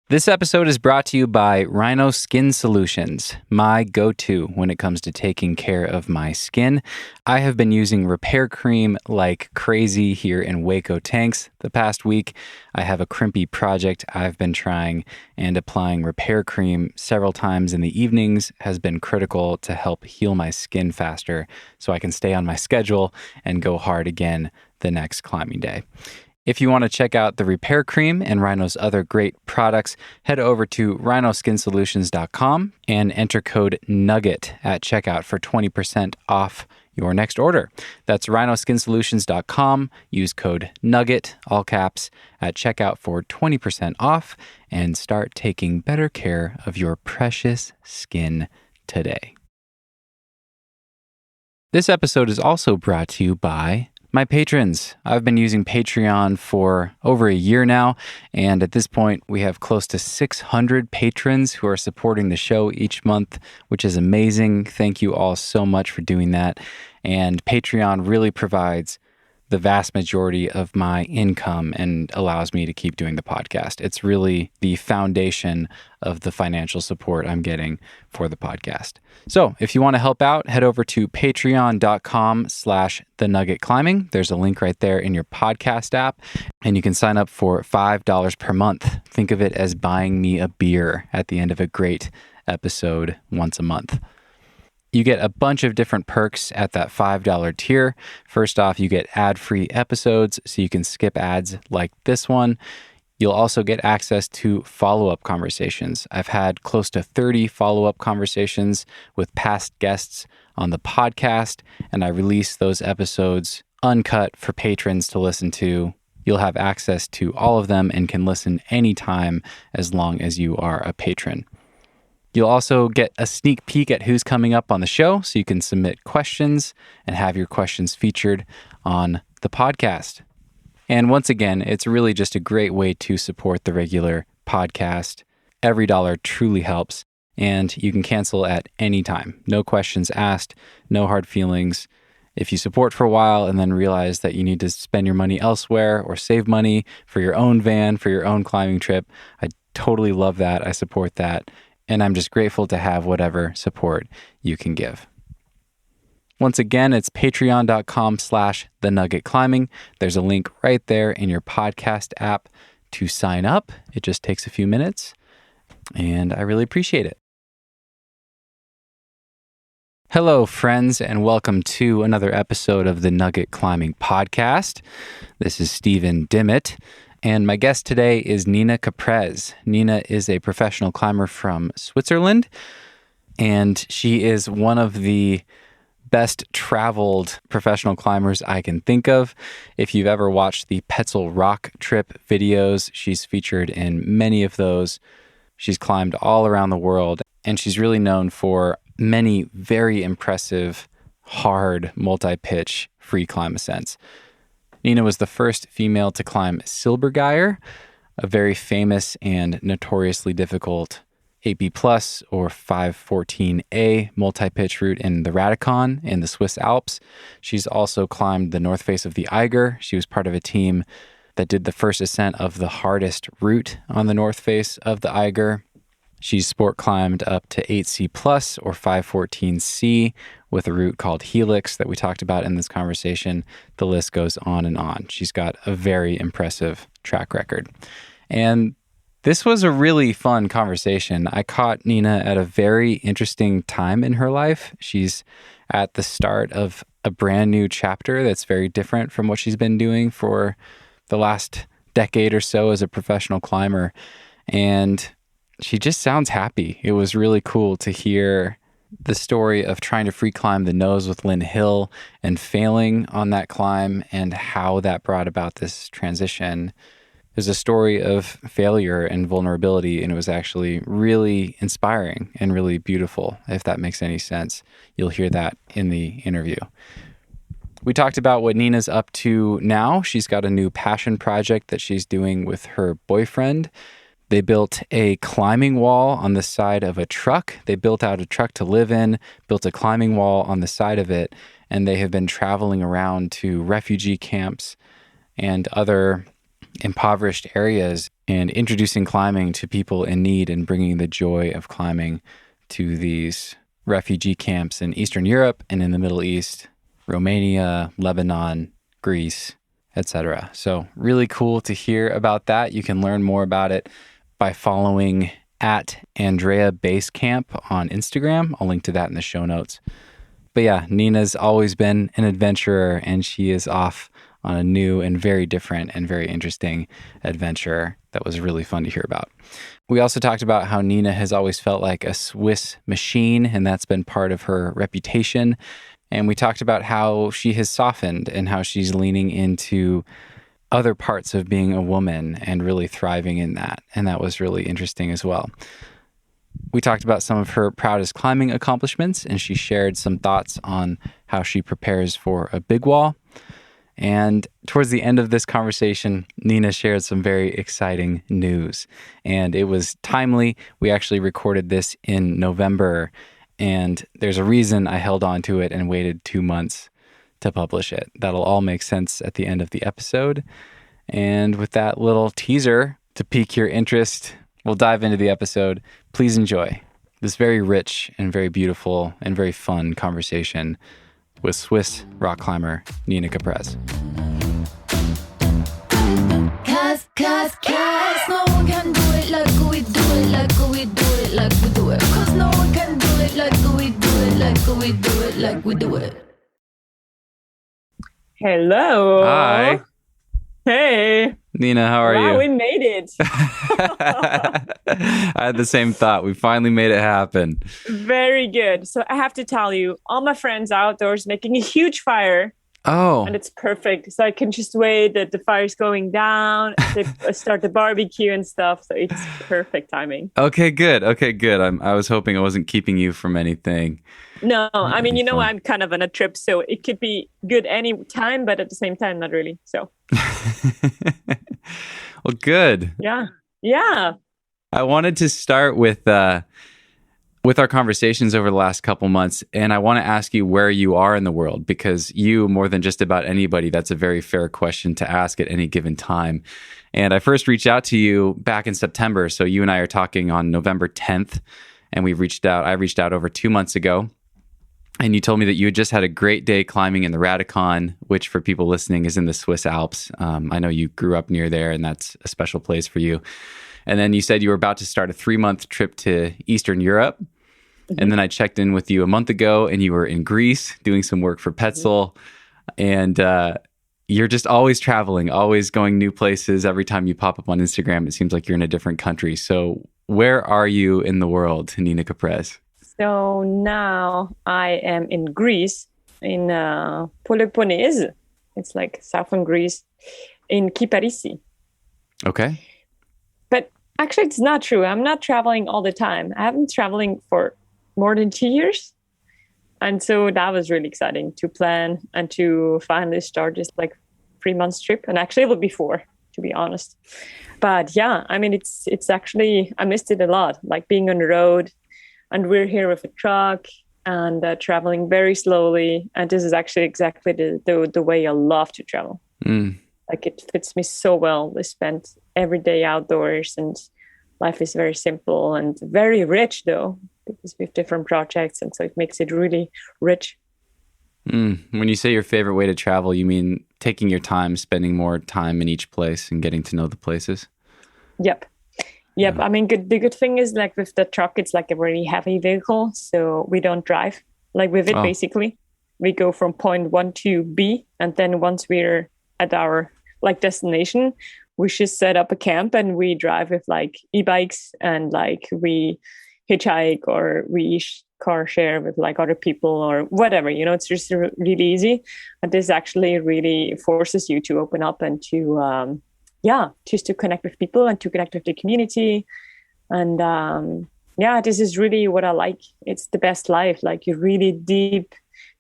This episode is brought to you by Rhino Skin Solutions, my go-to when it comes to taking care of my skin. I have been using repair cream like crazy here in Waco Tanks the past week. I have a crimpy project I've been trying, and applying repair cream several times in the evenings has been critical to help heal my skin faster so I can stay on my schedule and go hard again the next climbing day. If you want to check out the repair cream and Rhino's other great products, head over to rhinoskinsolutions.com and enter code NUGGET at checkout for 20% off your next order. That's rhinoskinsolutions.com. Use code NUGGET, all caps, at checkout for 20% off and start taking better care of your precious skin today. This episode is also brought to you by my patrons. I've been using Patreon for over a year now, and at this point, we have close to 600 patrons who are supporting the show each month, which is amazing. Thank you all so much for doing that. And Patreon really provides the vast majority of my income and allows me to keep doing the podcast. It's really the foundation of the financial support I'm getting for the podcast. So if you want to help out, head over to patreon.com/thenuggetclimbing. There's a link right there in your podcast app, and you can sign up for $5 per month. Think of it as buying me a beer at the end of a great episode once a month. You get a bunch of different perks at that $5 tier. First off, you get ad-free episodes, so you can skip ads like this one. You'll also get access to follow-up conversations. I've had close to 30 follow-up conversations with past guests on the podcast, and I release those episodes uncut for patrons to listen to. You'll have access to all of them and can listen anytime as long as you are a patron. You'll also get a sneak peek at who's coming up on the show, so you can submit questions and have your questions featured on the podcast. And once again, it's really just a great way to support the regular podcast. Every dollar truly helps, and you can cancel at any time. No questions asked, no hard feelings. If you support for a while and then realize that you need to spend your money elsewhere or save money for your own van, for your own climbing trip, I totally love that. I support that. And I'm just grateful to have whatever support you can give. Once again, it's patreon.com/thenuggetclimbing. There's a link right there in your podcast app to sign up. It just takes a few minutes, and I really appreciate it. Hello, friends, and welcome to another episode of the Nugget Climbing Podcast. This is Stephen Dimmitt. And my guest today is Nina Caprez. Nina is a professional climber from Switzerland, and she is one of the best traveled professional climbers I can think of. If you've ever watched the Petzl Rock Trip videos, she's featured in many of those. She's climbed all around the world, and she's really known for many very impressive, hard, multi-pitch free climb ascents. Nina was the first female to climb Silbergeier, a very famous and notoriously difficult 8B+ or 514A multi-pitch route in the Radikon in the Swiss Alps. She's also climbed the north face of the Eiger. She was part of a team that did the first ascent of the hardest route on the north face of the Eiger. She's sport climbed up to 8C+ or 514C with a route called Helix that we talked about in this conversation. The list goes on and on. She's got a very impressive track record. And this was a really fun conversation. I caught Nina at a very interesting time in her life. She's at the start of a brand new chapter that's very different from what she's been doing for the last decade or so as a professional climber. And she just sounds happy. It was really cool to hear the story of trying to free climb the nose with Lynn Hill and failing on that climb and how that brought about this transition. It was a story of failure and vulnerability, and it was actually really inspiring and really beautiful, if that makes any sense. You'll hear that in the interview. We talked about what Nina's up to now. She's got a new passion project that she's doing with her boyfriend. They built a climbing wall on the side of a truck. They built out a truck to live in, built a climbing wall on the side of it, and they have been traveling around to refugee camps and other impoverished areas and introducing climbing to people in need and bringing the joy of climbing to these refugee camps in Eastern Europe and in the Middle East, Romania, Lebanon, Greece, etc. So really cool to hear about that. You can learn more about it by following at Andrea Basecamp on Instagram. I'll link to that in the show notes. But yeah, Nina's always been an adventurer, and she is off on a new and very different and very interesting adventure that was really fun to hear about. We also talked about how Nina has always felt like a Swiss machine, and that's been part of her reputation. And we talked about how she has softened and how she's leaning into other parts of being a woman and really thriving in that. And that was really interesting as well. We talked about some of her proudest climbing accomplishments, and she shared some thoughts on how she prepares for a big wall. And towards the end of this conversation, Nina shared some very exciting news. And it was timely. We actually recorded this in November, and there's a reason I held on to it and waited 2 months to publish it. That'll all make sense at the end of the episode. And with that little teaser to pique your interest, we'll dive into the episode. Please enjoy this very rich and very beautiful and very fun conversation with Swiss rock climber Nina Caprez. Cause no one can do it like we do it, like we do it, like we do it. Cause no one can do it like we do it, like we do it, like we do it. Hello. Hi. Hey. Nina, how are you? Wow, we made it. I had the same thought. We finally made it happen. Very good. So I have to tell you, all my friends are outdoors making a huge fire. Oh. And it's perfect. So I can just wait that the fire's going down, they start the barbecue and stuff. So it's perfect timing. Okay, good. I was hoping I wasn't keeping you from anything. No, I mean, you know, fun. I'm kind of on a trip, so it could be good any time, but at the same time, not really. So. Well, good. Yeah. I wanted to start with our conversations over the last couple months, and I want to ask you where you are in the world, because you, more than just about anybody, that's a very fair question to ask at any given time. And I first reached out to you back in September, so you and I are talking on November 10th, and I reached out over 2 months ago. And you told me that you had just had a great day climbing in the Radicon, which for people listening is in the Swiss Alps. I know you grew up near there, and that's a special place for you. And then you said you were about to start a 3-month trip to Eastern Europe. Mm-hmm. And then I checked in with you a month ago, and you were in Greece doing some work for Petzl. Mm-hmm. And you're just always traveling, always going new places. Every time you pop up on Instagram, it seems like you're in a different country. So where are you in the world, Nina Caprez? So now I am in Greece, in Peloponnese. It's like southern Greece, in Kyparissi. Okay. But actually, it's not true. I'm not traveling all the time. I have been traveling for more than 2 years. And so that was really exciting to plan and to finally start this like 3 months trip. And actually, it was before, to be honest. But yeah, I mean, it's actually, I missed it a lot, like being on the road. And we're here with a truck and traveling very slowly. And this is actually exactly the way I love to travel. Mm. Like it fits me so well. We spend every day outdoors, and life is very simple and very rich, though, because we have different projects. And so it makes it really rich. Mm. When you say your favorite way to travel, you mean taking your time, spending more time in each place and getting to know the places? Yep. Yep. I mean, the good thing is like with the truck, it's like a very heavy vehicle. So we don't drive. Like with it, basically, we go from point 1 to B. And then once we're at our like destination, we just set up a camp and we drive with like e-bikes, and like we hitchhike or we car share with like other people or whatever, you know. It's just really easy. And this actually really forces you to open up and to, just to connect with people and to connect with the community. And this is really what I like. It's the best life. Like you really deep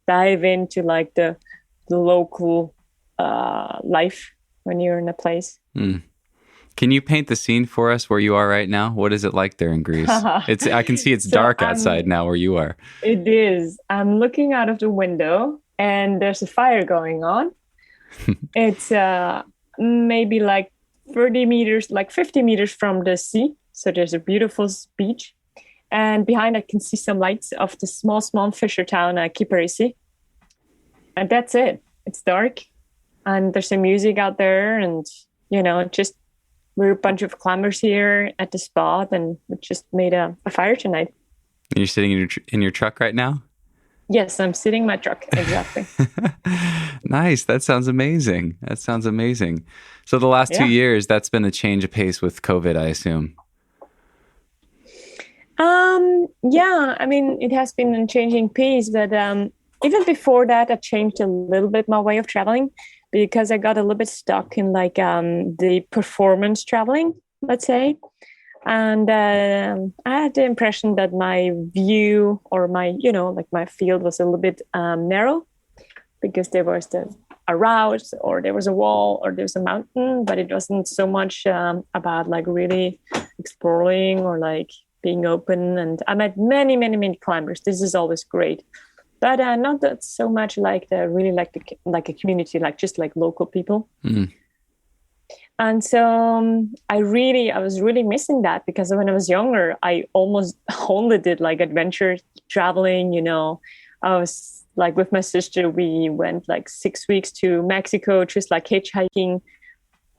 dive into like the local life when you're in a place. Mm. Can you paint the scene for us where you are right now? What is it like there in Greece? I can see it's dark outside now where you are. It is. I'm looking out of the window and there's a fire going on. It's maybe like 30 meters, like 50 meters from the sea. So there's a beautiful beach. And behind, I can see some lights of the small fisher town, Caprez. And that's it. It's dark. And there's some music out there. And, just we're a bunch of climbers here at the spot. And we just made a fire tonight. You're sitting in your truck right now? Yes, I'm sitting in my truck. Exactly. Nice. That sounds amazing. So the last 2 years, that's been a change of pace with COVID, I assume. Yeah, I mean, it has been a changing pace, but even before that, I changed a little bit my way of traveling because I got a little bit stuck in like the performance traveling, let's say. And I had the impression that my view or my, my field was a little bit narrow because there was a route or there was a wall or there was a mountain, but it wasn't so much about like really exploring or like being open. And I met many, many, many climbers. This is always great. But not that so much like like a community, like just like local people. Mm. And so I was really missing that because when I was younger, I almost only did like adventure traveling. I was like with my sister, we went like 6 weeks to Mexico, just like hitchhiking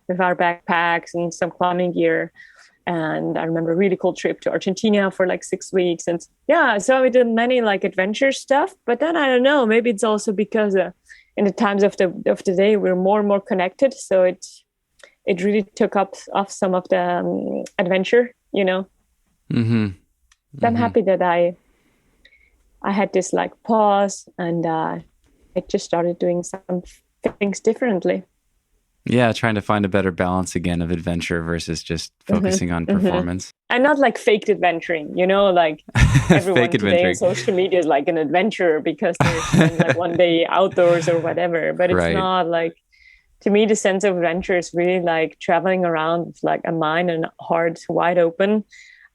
with our backpacks and some climbing gear. And I remember a really cool trip to Argentina for like 6 weeks. And so we did many like adventure stuff. But then I don't know, maybe it's also because in the times of the day, we're more and more connected. So it really took up off some of the adventure, Mm-hmm. So I'm happy that I had this like pause and I just started doing some things differently. Yeah, trying to find a better balance again of adventure versus just focusing on performance. Mm-hmm. And not like faked adventuring, like everyone today on social media is like an adventurer because they're spending like one day outdoors or whatever. But it's not like, to me, the sense of adventure is really like traveling around with like a mind and heart wide open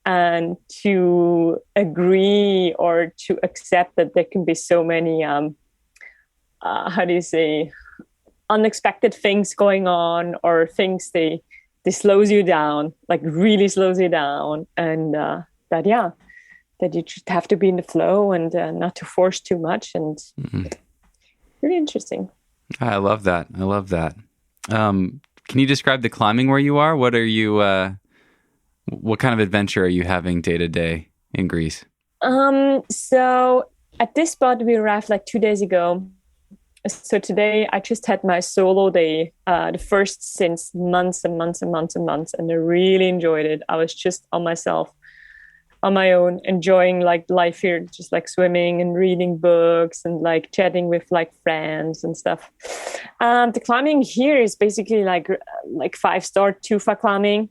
and to agree or to accept that there can be so many, unexpected things going on or things they slows you down, like really slows you down. And that you just have to be in the flow and not to force too much. And really interesting. I love that. Can you describe the climbing where you are? What are you, what kind of adventure are you having day to day in Greece? So at this spot, we arrived like 2 days ago. So today I just had my solo day, the first since months and months and months and months. And I really enjoyed it. I was just on myself, on my own, enjoying like life here, just like swimming and reading books and like chatting with like friends and stuff. The climbing here is basically like 5-star tufa climbing.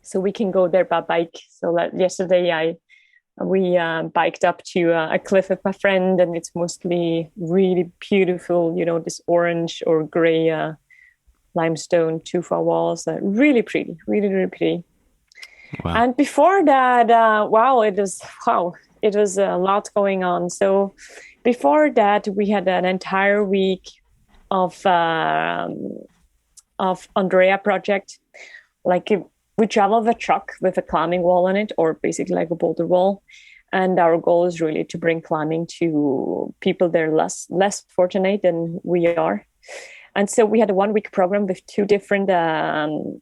So we can go there by bike. So yesterday we biked up to a cliff with my friend, and it's mostly really beautiful, this orange or gray limestone tufa walls. Really pretty, really, really pretty. Wow. And before that, it was a lot going on. So before that, we had an entire week of Andrea Project. We travel with a truck with a climbing wall on it, or basically like a boulder wall. And our goal is really to bring climbing to people that are less fortunate than we are. And so we had a 1-week program with 2 different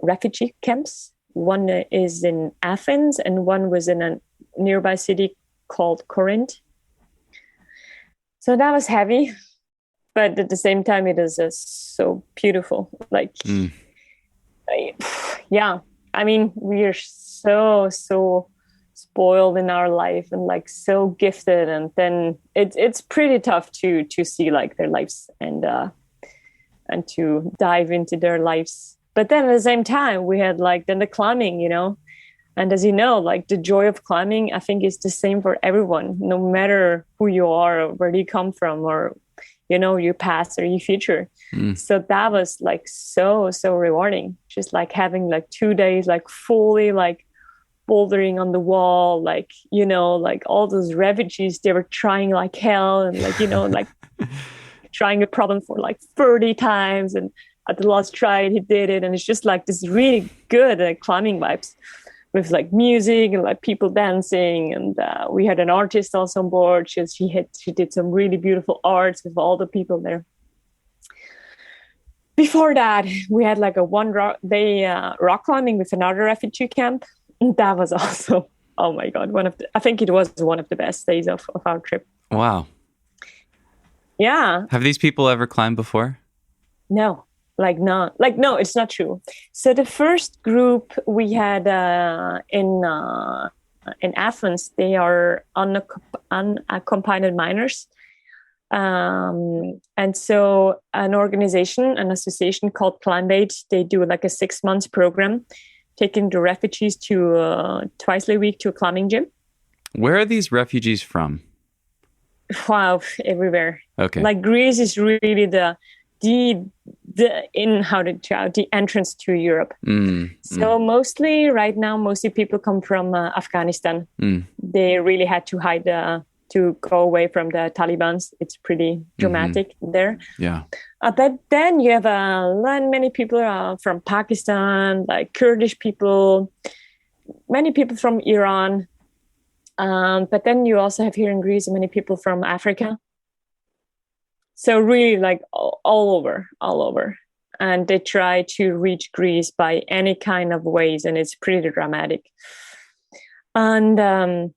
refugee camps. One is in Athens and one was in a nearby city called Corinth. So that was heavy, but at the same time, it is so beautiful. I mean, we are so spoiled in our life and like so gifted, and then it's pretty tough to see like their lives and to dive into their lives. But then at the same time, we had like then the climbing, and as you know, like the joy of climbing, I think is the same for everyone, no matter who you are or where you come from or your past or your future. So that was like so rewarding, just like having like 2 days like fully like bouldering on the wall, like like all those refugees, they were trying like hell and like like trying a problem for like 30 times and at the last try, he did it, and it's just like this really good climbing vibes with like music and like people dancing, and we had an artist also on board. She did some really beautiful arts with all the people there. Before that, we had like a one-day rock climbing with another refugee camp. And that was also, oh my God, I think it was one of the best days of our trip. Wow. Yeah. Have these people ever climbed before? No, no, it's not true. So the first group we had in Athens, they are unaccompanied minors. And so an association called ClimbAid, they do like a 6 months program, taking the refugees to twice a week to a climbing gym. Where are these refugees from? Wow, everywhere. Okay. Like Greece is really the entrance to Europe. Mostly right now, people come from Afghanistan. They really had to hide to go away from the Taliban. It's pretty dramatic there. Yeah. But then you have many people from Pakistan, like Kurdish people, many people from Iran. But then you also have here in Greece many people from Africa. So really like all over. And they try to reach Greece by any kind of ways, and it's pretty dramatic. And then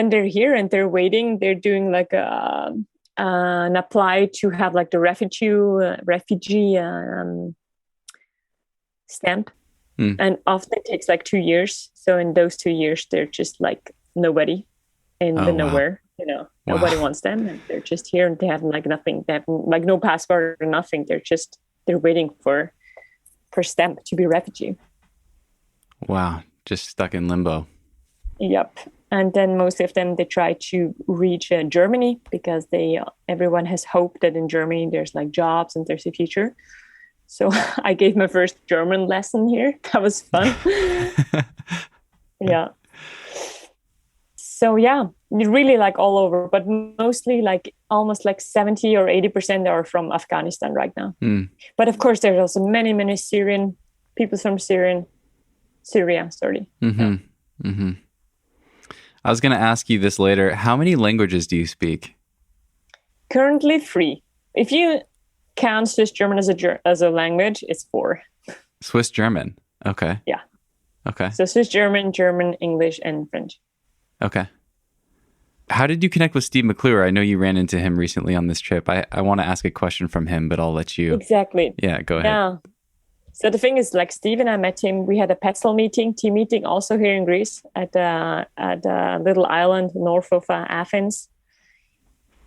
they're here and they're waiting. They're doing like an apply to have like the refugee stamp. And often it takes like 2 years. So in those 2 years, they're just like nobody in the nowhere. You know, nobody wants them, and they're just here, and they have like nothing. They have like no passport or nothing. They're waiting for stamp to be refugee. Wow, just stuck in limbo. Yep. And then most of them, they try to reach Germany because everyone has hope that in Germany there's like jobs and there's a future. So I gave my first German lesson here. That was fun. Yeah. So yeah, really like all over, but mostly like almost like 70 or 80% are from Afghanistan right now. But of course, there's also many Syrian people from Syria. Sorry. Mm-hmm. Mm-hmm. I was going to ask you this later. How many languages do you speak? Currently 3. If you count Swiss German as a language, it's 4. Swiss German. Okay. Yeah. Okay. So Swiss German, English, and French. Okay. How did you connect with Steve McClure? I know you ran into him recently on this trip. I want to ask a question from him, but I'll let you. Exactly. Yeah, go ahead. Yeah. So the thing is, like Steve and I met him. We had a Petzl team meeting, also here in Greece at a little island north of Athens.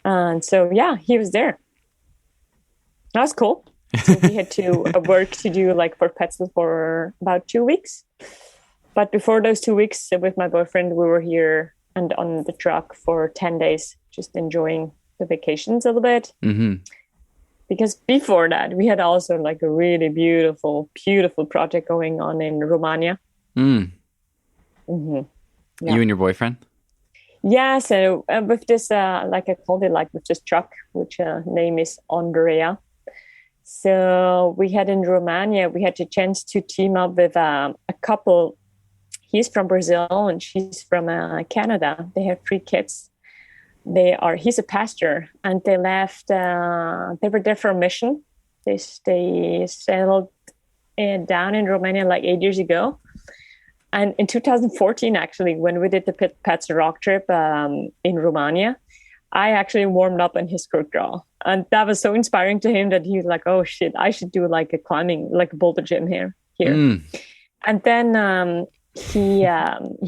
And so, yeah, he was there. That was cool. So we had to work to do like for Petzl for about 2 weeks. But before those 2 weeks with my boyfriend, we were here and on the truck for 10 days, just enjoying the vacations a little bit. Mm-hmm. Because before that, we had also like a really beautiful project going on in Romania. Mm-hmm. Yeah. You and your boyfriend? Yeah. So with this, like I called it, like with this truck, which name is Andrea. So we had in Romania, we had the chance to team up with a couple. He's from Brazil and she's from Canada. They have 3 kids. He's a pastor, and they left. They were there for a mission. They settled down in Romania like 8 years ago. And in 2014, actually, when we did the Pets Rock trip in Romania, I actually warmed up in his crook draw. And that was so inspiring to him that he was like, oh shit, I should do like a climbing, like a boulder gym here. And then he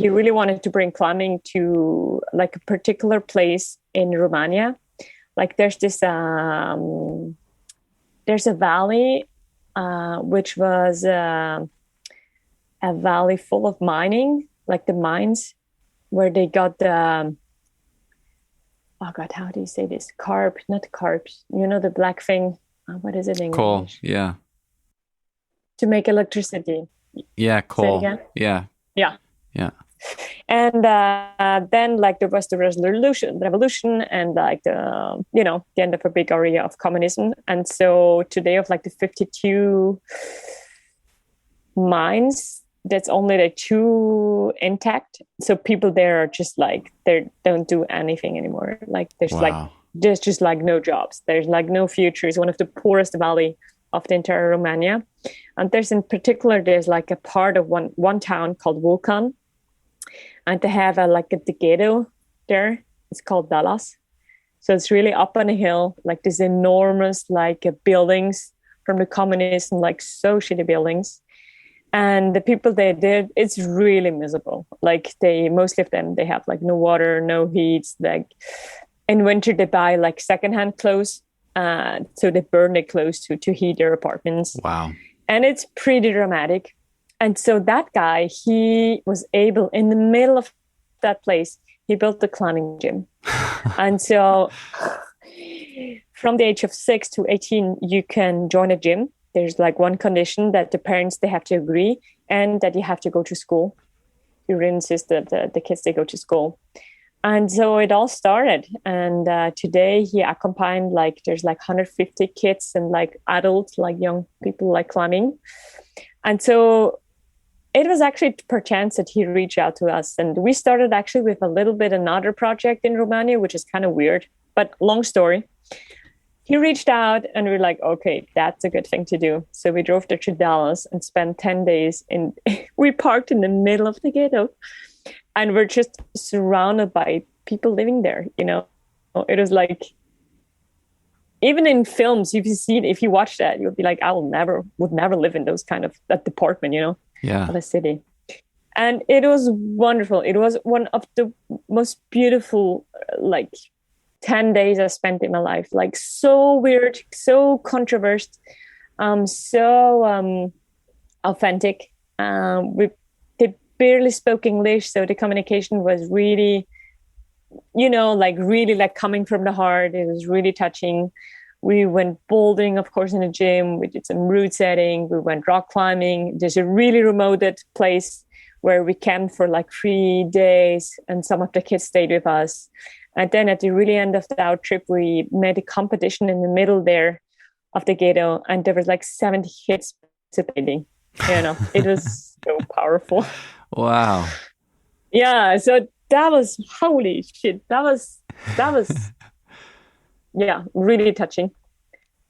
really wanted to bring climbing to like a particular place in Romania. Like there's this, there's a valley, which was a valley full of mining, like the mines where they got the, oh God, how do you say this? Carb, not carbs. You know, the black thing. What is it in English? Coal, yeah. To make electricity. Yeah, coal. Yeah. Yeah. Yeah. And then like there was the revolution and like the end of a big area of communism. And so today of like the 52 mines, that's only like 2 intact. So people there are just like, they don't do anything anymore. Like there's just like no jobs. There's like no future. It's one of the poorest valley of the entire Romania. And there's like a part of one town called Vulcan. And they have the ghetto there. It's called Dallas. So it's really up on a hill, like these enormous buildings from the communism, like so shitty buildings. And the people they did, it's really miserable. Like mostly of them, they have like no water, no heat. Like in winter, they buy like secondhand clothes. So they burn their clothes to heat their apartments. Wow. And it's pretty dramatic. And so that guy, he was able, in the middle of that place, he built a climbing gym. And so from the age of 6 to 18, you can join a gym. There's like one condition that the parents, they have to agree, and that you have to go to school. You really insist that the kids, they go to school. And so it all started. And today he accompanied, there's 150 kids and adults, young people climbing. And so it was actually per chance that he reached out to us. And we started actually with a little bit another project in Romania, which is kind of weird, but long story. He reached out and we were like, okay, that's a good thing to do. So we drove there to Dallas and spent 10 days we parked in the middle of the ghetto and we're just surrounded by people living there. It was like, even in films, if you watch that, you'll be like, I would never live in those kind of that department, yeah, of a city. And it was wonderful. It was one of the most beautiful, 10 days I spent in my life. So weird, so controversial, so authentic. They barely spoke English, so the communication was really, really coming from the heart. It was really touching. We went bouldering, of course, in the gym. We did some route setting. We went rock climbing. There's a really remote place where we camped for 3 days, and some of the kids stayed with us. And then at the really end of our trip, we made a competition in the middle there of the ghetto, and there was 70 kids participating. It was so powerful. Wow. Yeah. So that was, holy shit. That was yeah, really touching.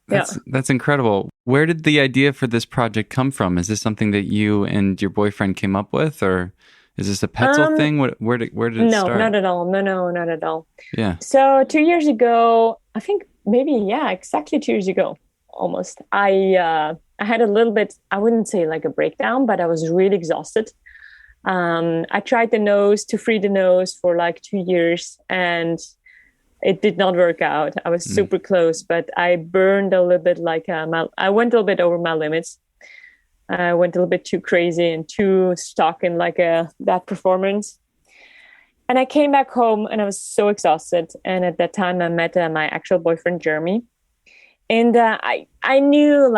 That's incredible. Where did the idea for this project come from? Is this something that you and your boyfriend came up with, or is this a Petzl thing? Where did it start? No, not at all. No, not at all. Yeah. So 2 years ago, I think exactly 2 years ago, almost. I had a little bit, I wouldn't say a breakdown, but I was really exhausted. I tried to free the nose for 2 years, and it did not work out. I was super close, but I burned a little bit I went a little bit over my limits. I went a little bit too crazy and too stuck in that performance. And I came back home and I was so exhausted. And at that time I met my actual boyfriend, Jeremy. And I knew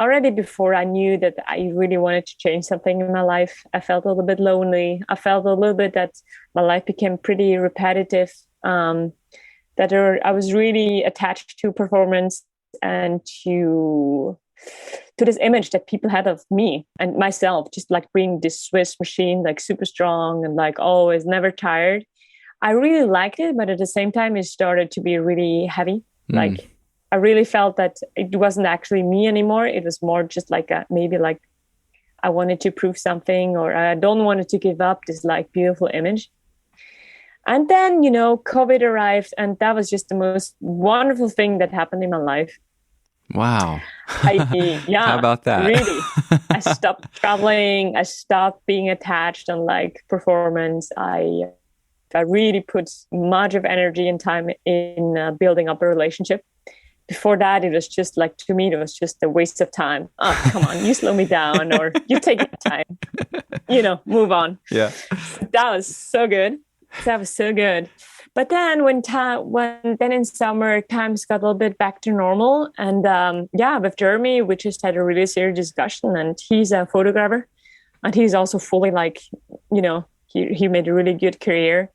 already before, I knew that I really wanted to change something in my life. I felt a little bit lonely. I felt a little bit that my life became pretty repetitive. I was really attached to performance and to this image that people had of me and myself, just being this Swiss machine, super strong and always never tired. I really liked it, but at the same time, it started to be really heavy. I really felt that it wasn't actually me anymore. It was more just maybe I wanted to prove something, or I don't want to give up this beautiful image. And then, COVID arrived, and that was just the most wonderful thing that happened in my life. Wow. Yeah. How about that? Really. I stopped traveling. I stopped being attached on performance. I really put much of energy and time in building up a relationship. Before that, it was just to me, it was just a waste of time. Oh, come on, you slow me down, or you take your time, move on. Yeah. That was so good. That was so good. But then when in summer, times got a little bit back to normal. And with Jeremy, we just had a really serious discussion, and he's a photographer, and he's also fully he made a really good career.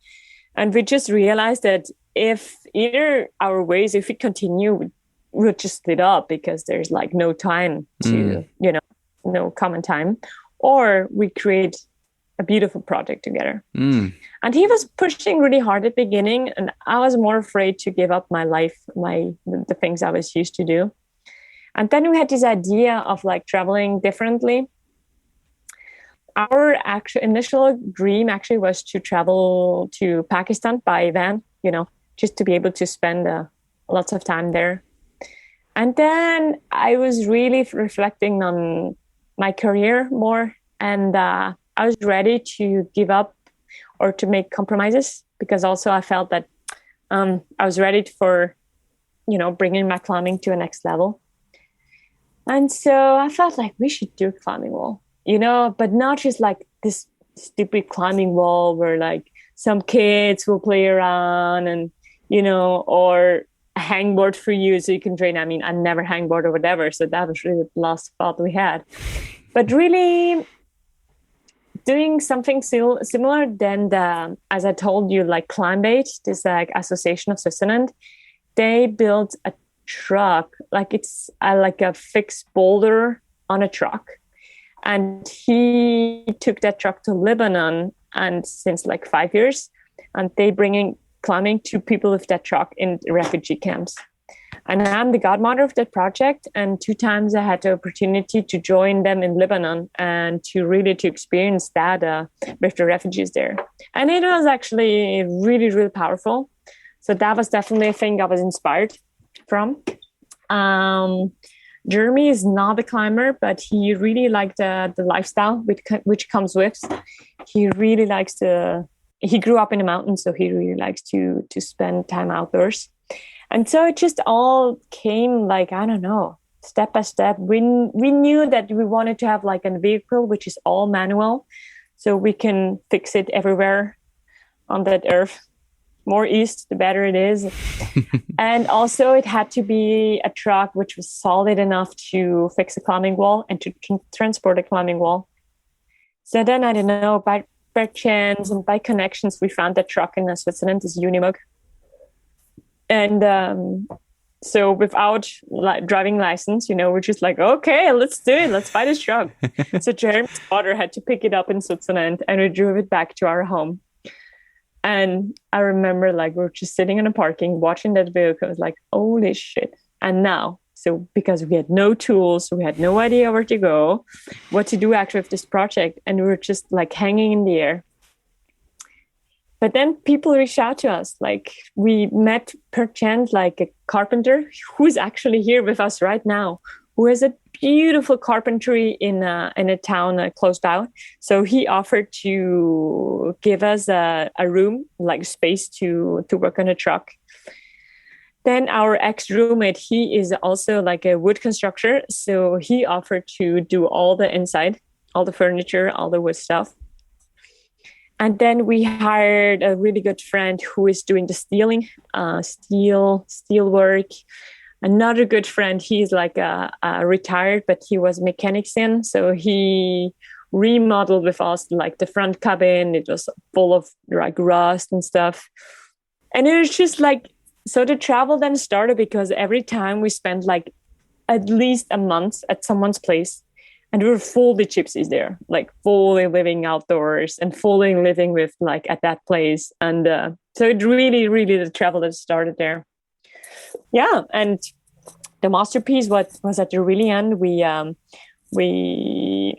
And we just realized that if either our ways, if we continue, we'll just split up because there's like no time to, no common time, or we create a beautiful project together. And he was pushing really hard at the beginning, and I was more afraid to give up my life, the things I was used to do. And then we had this idea of like traveling differently. Our initial dream actually was to travel to Pakistan by van, just to be able to spend lots of time there. And then I was really reflecting on my career more, and I was ready to give up or to make compromises, because also I felt that I was ready for, bringing my climbing to a next level. And so I felt like we should do a climbing wall, but not just like this stupid climbing wall where like some kids will play around and, or a hangboard for you so you can train. I mean, I never hangboard or whatever. So that was really the last thought we had. But really doing something similar than as I told you, like Climbbait, this like association of Switzerland, they built a truck, like it's like a fixed boulder on a truck. And he took that truck to Lebanon, and since like 5 years, and they bringing climbing to people with that truck in refugee camps. And I'm the godmother of that project. And 2 times I had the opportunity to join them in Lebanon and to experience that with the refugees there. And it was actually really, really powerful. So that was definitely a thing I was inspired from. Jeremy is not a climber, but he really liked the lifestyle which comes with. He really likes he grew up in the mountains, so he really likes to spend time outdoors. And so it just all came like, I don't know, step by step. We knew that we wanted to have like a vehicle which is all manual, so we can fix it everywhere on that earth. More east, the better it is. And also it had to be a truck which was solid enough to fix a climbing wall and to transport a climbing wall. So then, I don't know, by chance and by connections, we found that truck in Switzerland, this Unimog. And so without driving license, we're just like, okay, let's do it. Let's buy this truck. So Jeremy's father had to pick it up in Switzerland, and we drove it back to our home. And I remember like we were just sitting in a parking, watching that vehicle. I was like, holy shit. And now, so because we had no tools, we had no idea where to go, what to do actually with this project. And we were just like hanging in the air. But then people reached out to us. Like we met per chance, like a carpenter who's actually here with us right now, who has a beautiful carpentry in a town close by. So he offered to give us a room, like space to work on a truck. Then our ex-roommate, he is also like a wood constructor. So he offered to do all the inside, all the furniture, all the wood stuff. And then we hired a really good friend who is doing the steel work. Another good friend, he's like a retired, but he was mechanician. So he remodeled with us like the front cabin. It was full of like rust and stuff. And it was just like, so the travel then started because every time we spent like at least a month at someone's place, and we were fully gypsies there, like fully living outdoors and fully living with like at that place. And so it really, really the travel that started there. Yeah, and the masterpiece was at the really end. We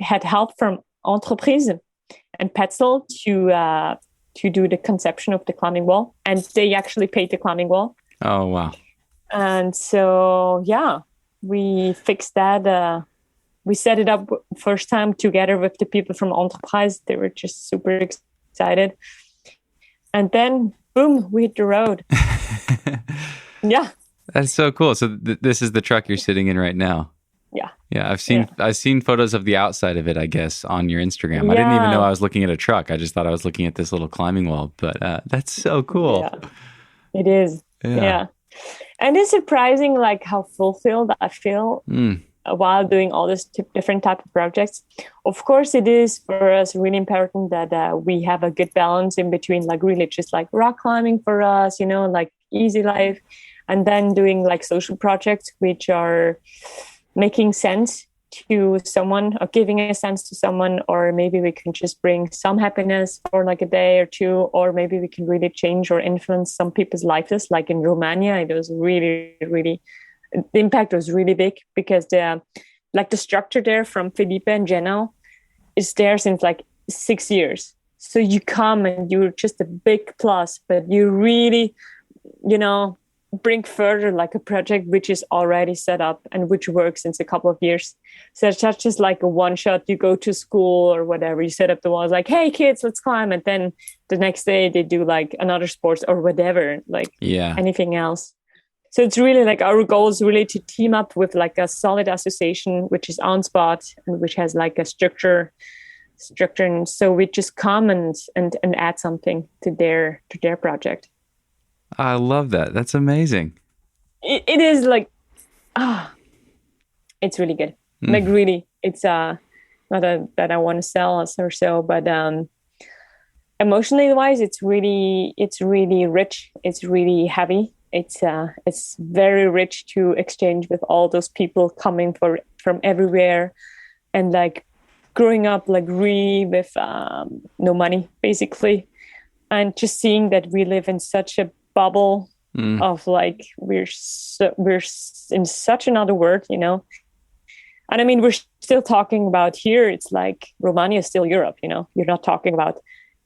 had help from Entreprise and Petzl to do the conception of the climbing wall, and they actually paid the climbing wall. Oh wow! And so yeah, we fixed that. We set it up first time together with the people from Entreprise. They were just super excited, and then boom, we hit the road. Yeah. That's so cool. So this is the truck you're sitting in right now. Yeah. Yeah, I've seen photos of the outside of it, I guess, on your Instagram. Yeah. I didn't even know I was looking at a truck. I just thought I was looking at this little climbing wall. But that's so cool. Yeah, it is. Yeah. And it's surprising like how fulfilled I feel while doing all this different type of projects. Of course, it is for us really important that we have a good balance in between, like really just like rock climbing for us, you know, like easy life, and then doing like social projects which are making sense to someone or giving a sense to someone, or maybe we can just bring some happiness for like a day or two, or maybe we can really change or influence some people's lives. Like in Romania, it was really, really, the impact was really big because the structure there from Felipe and Geno is there since like 6 years. So you come and you're just a big plus, but you really, you know, bring further like a project which is already set up and which works since a couple of years. So it's not just like a one shot, you go to school or whatever, you set up the walls like, hey kids, let's climb. And then the next day they do like another sports or whatever, like anything else. So it's really like our goal is really to team up with like a solid association, which is on spot and which has like a structure. And so we just come and add something to their project. I love that. That's amazing. It is like, it's really good. Like really, it's not that I want to sell us or so, but emotionally wise, it's really rich. It's really heavy. It's very rich to exchange with all those people coming from everywhere, and like growing up like really with no money basically, and just seeing that we live in such a bubble of like we're in such another world, you know. And I mean, we're still talking about here, it's like Romania is still Europe, you know. You're not talking about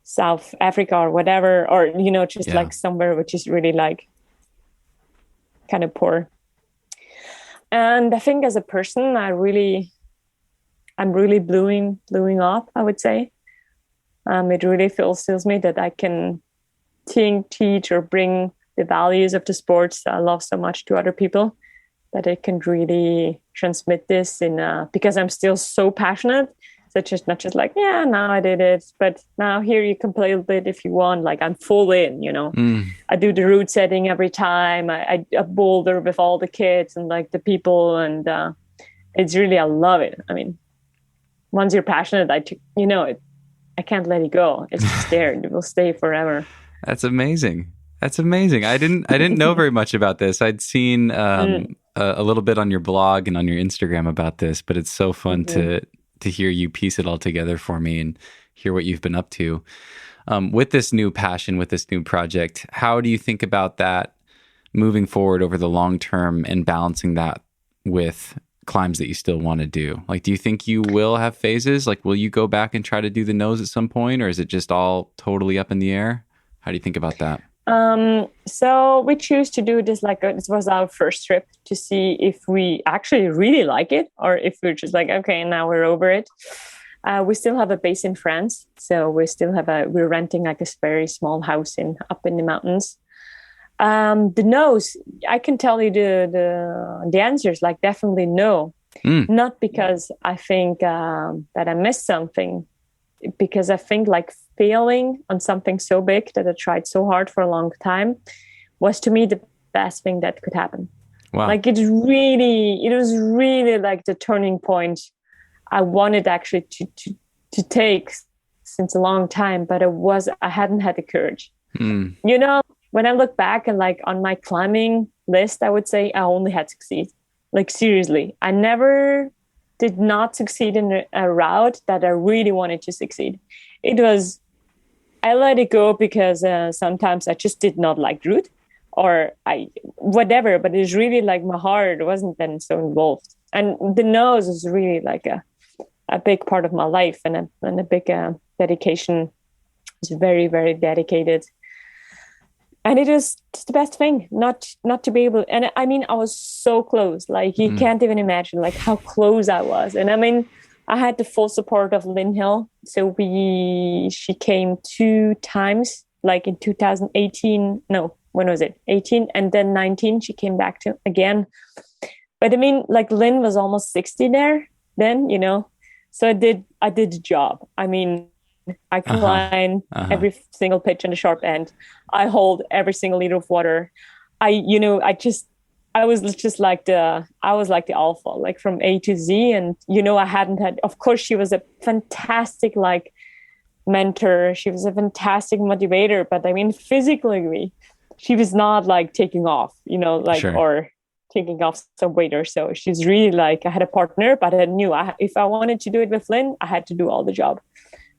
South Africa or whatever, or you know, just like somewhere which is really like kind of poor. And I think as a person, I'm really blowing up, I would say. It really fills me that I can teach or bring the values of the sports that I love so much to other people, that I can really transmit this because I'm still so passionate. So it's just not just like, yeah, now I did it, but now here you can play a bit if you want. Like I'm full in, you know. I do the route setting every time. I boulder with all the kids and like the people, and it's really, I love it. I mean, once you're passionate, I can't let it go. It's just there. It will stay forever. That's amazing. I didn't know very much about this. I'd seen a little bit on your blog and on your Instagram about this, but it's so fun to hear you piece it all together for me and hear what you've been up to. With this new passion, with this new project, how do you think about that moving forward over the long term and balancing that with climbs that you still want to do? Like, do you think you will have phases? Like, will you go back and try to do the nose at some point, or is it just all totally up in the air? How do you think about that? So we choose to do this this was our first trip to see if we actually really like it, or if we're just like, okay, now we're over it. We still have a base in France, so we're renting like a very small house up in the mountains. The nose, I can tell you the answer is like definitely no. Not because I think that I missed something, because I think like failing on something so big that I tried so hard for a long time was to me the best thing that could happen. Wow. Like it was really like the turning point I wanted actually to take since a long time, but I hadn't had the courage. You know, when I look back and like on my climbing list, I would say I only had succeed. Like seriously, I never did not succeed in a route that I really wanted to succeed. It was, I let it go because sometimes I just did not like route or whatever, but it's really like my heart wasn't then so involved. And the nose is really like a big part of my life and a big dedication. It's very, very dedicated. And it is the best thing not to be able. And I mean, I was so close, like you can't even imagine like how close I was. And I mean, I had the full support of Lynn Hill. So she came 2 times, like in 2018. No, when was it? 18 and then 19. She came back to again. But I mean, like Lynn was almost 60 there then, you know. So I did the job. I mean, I climb every single pitch in the sharp end. I hold every single liter of water. I just I was just like I was like the alpha, like from A to Z. And, I hadn't had, of course, she was a fantastic, like, mentor. She was a fantastic motivator, but I mean, physically, she was not like taking off, like, Sure. or taking off some weight or so. She's really like, I had a partner, but I knew if I wanted to do it with Lynn, I had to do all the job.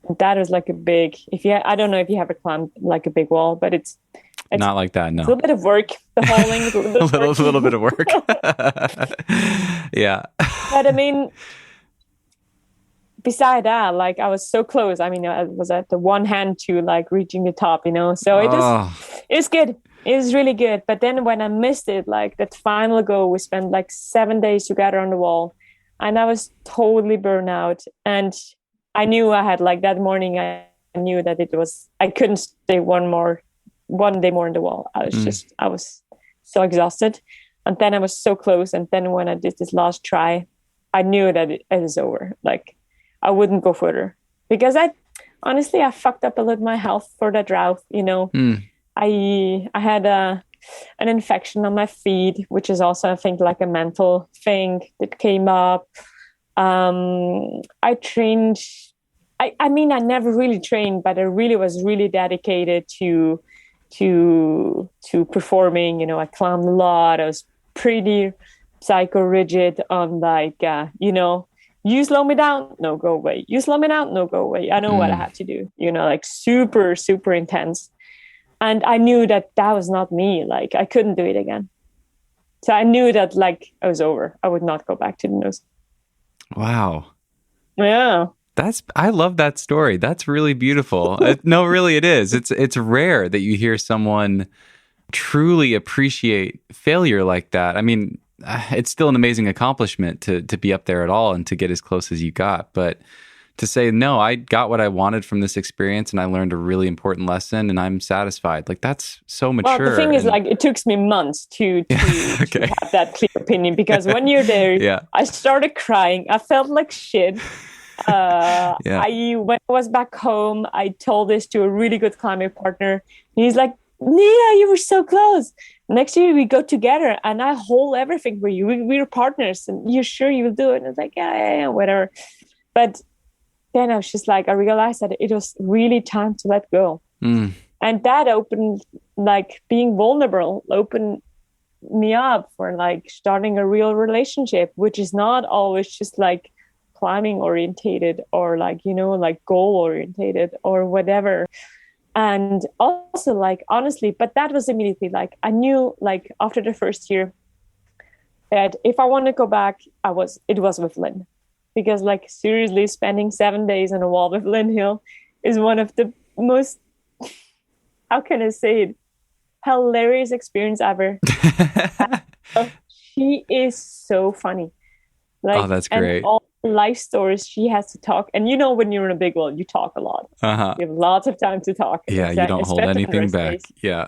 And that was like a big, I don't know if you ever climbed like a big wall, but it's not like that. No, a little bit of work. The hauling is a little bit of work. Yeah. But I mean, beside that, like, I was so close. I mean, I was at the one hand to like reaching the top, so it's good. It was really good. But then when I missed it, like that final go, we spent like 7 days together on the wall, and I was totally burnt out. And I knew I had, like, that morning, I knew that I couldn't stay one day more on the wall. I was so exhausted. And then I was so close. And then when I did this last try, I knew that it is over. Like, I wouldn't go further, because I fucked up a little my health for that drought. I had an infection on my feet, which is also, I think, like a mental thing that came up. I trained. I mean, I never really trained, but I really was really dedicated to performing. I climbed a lot. I was pretty psycho rigid on, like, you slow me down, no, go away. You slow me down, no, go away. I know what I have to do, like super, super intense. And I knew that was not me. Like, I couldn't do it again. So I knew that, like, I was over. I would not go back to the nose. Wow. Yeah. I love that story. That's really beautiful. No, really, it is. It's rare that you hear someone truly appreciate failure like that. I mean, it's still an amazing accomplishment to be up there at all and to get as close as you got. But to say, no, I got what I wanted from this experience and I learned a really important lesson and I'm satisfied. Like, that's so mature. Well, the thing is, like, it took me months to okay. have that clear opinion, because when you're there, I started crying. I felt like shit. When I was back home, I told this to a really good climbing partner. And he's like, Nina, you were so close. Next year we go together and I hold everything for you. We're partners, and you're sure you will do it? And I was like, yeah, whatever. But then I was just like, I realized that it was really time to let go. And that opened, like, being vulnerable opened me up for, like, starting a real relationship, which is not always just like climbing orientated or, like, like goal orientated or whatever. And also, like, honestly, but that was immediately, like, I knew, like, after the first year that if I want to go back, it was with Lynn. Because, like, seriously, spending 7 days on a wall with Lynn Hill is one of the most, how can I say it, hilarious experience ever. She is so funny. Like, that's great. And all the life stories she has to talk. And when you're in a big wall, you talk a lot. You have lots of time to talk. Yeah, you don't hold anything back. Yeah.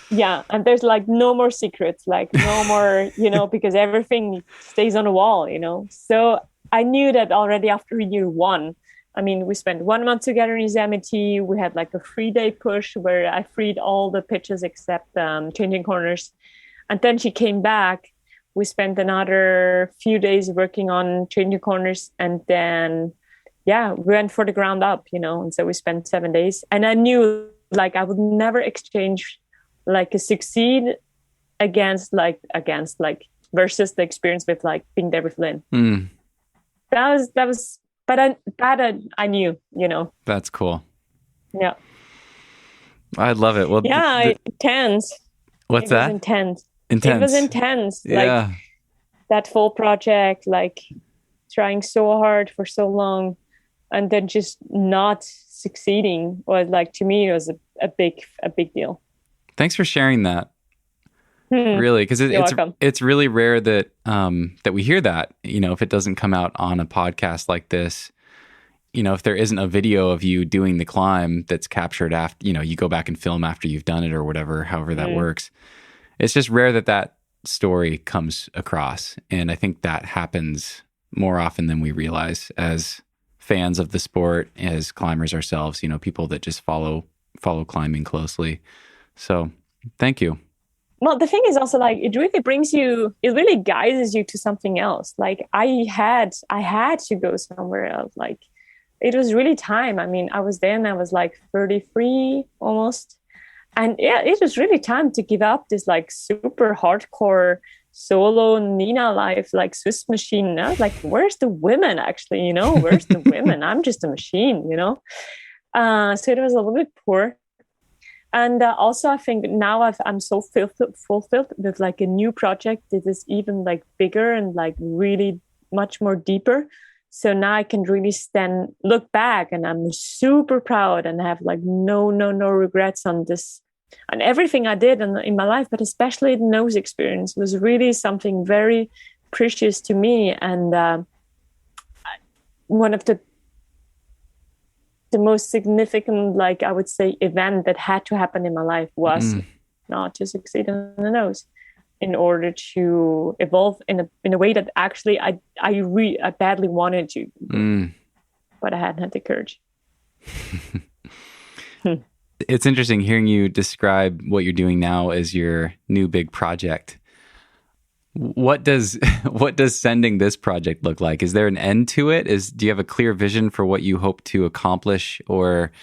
Yeah, and there's, like, no more secrets, like, no more, because everything stays on the wall, So I knew that already after year one. I mean, we spent 1 month together in Yosemite. We had, like, a 3-day push where I freed all the pitches except changing corners. And then she came back. We spent another few days working on changing corners. And then, we went for the ground up, And so we spent 7 days. And I knew, like, I would never exchange, like, a succeed against versus the experience with, like, being there with Lynn. That was, but I knew, That's cool. Yeah. I love it. Well, intense. What's that? Intense. Intense. It was intense. Yeah. Like, that full project, like, trying so hard for so long and then just not succeeding was, like, to me, it was a big deal. Thanks for sharing that. Really, because it's really rare that that we hear that, if it doesn't come out on a podcast like this, if there isn't a video of you doing the climb that's captured after, you go back and film after you've done it or whatever, however that works. It's just rare that story comes across. And I think that happens more often than we realize as fans of the sport, as climbers ourselves, people that just follow climbing closely. So thank you. Well, the thing is also like it really guides you to something else. Like I had to go somewhere else. Like it was really time. I mean, I was 33 almost. And yeah, it was really time to give up this like super hardcore solo Nina life, like Swiss machine. I was like, where's the women actually? Where's the women? I'm just a machine, So it was a little bit poor. And also, I think now I'm so fulfilled with like a new project that is even like bigger and like really much more deeper. So now I can really look back, and I'm super proud and have like no regrets on this, on everything I did in my life, but especially the nose experience was really something very precious to me. And one of the most significant, like I would say, event that had to happen in my life was not to succeed in the nose in order to evolve in a way that actually I badly wanted to, but I hadn't had the courage. It's interesting hearing you describe what you're doing now as your new big project. What does sending this project look like? Is there an end to it? Do you have a clear vision for what you hope to accomplish, or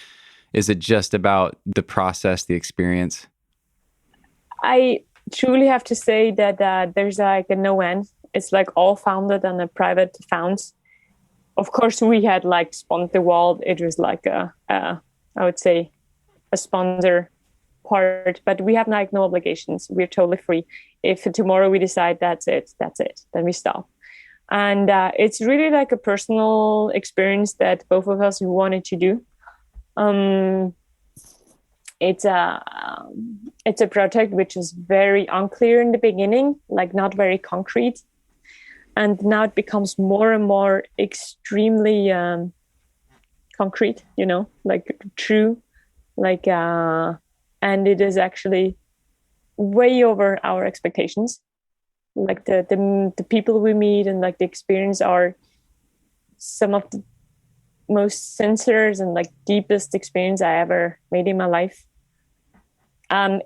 is it just about the process, the experience? I truly have to say that there's like a no end. It's like all founded on a private funds. Of course, we had like Spun the World. It was like I would say a sponsor part, but we have like no obligations. We're totally free. If tomorrow we decide that's it, then we stop. And it's really like a personal experience that both of us wanted to do. It's a project which is very unclear in the beginning, like not very concrete. And now it becomes more and more extremely concrete, like true, like, and it is actually way over our expectations. Like the people we meet and like the experience are some of the most sincere and like deepest experience I ever made in my life.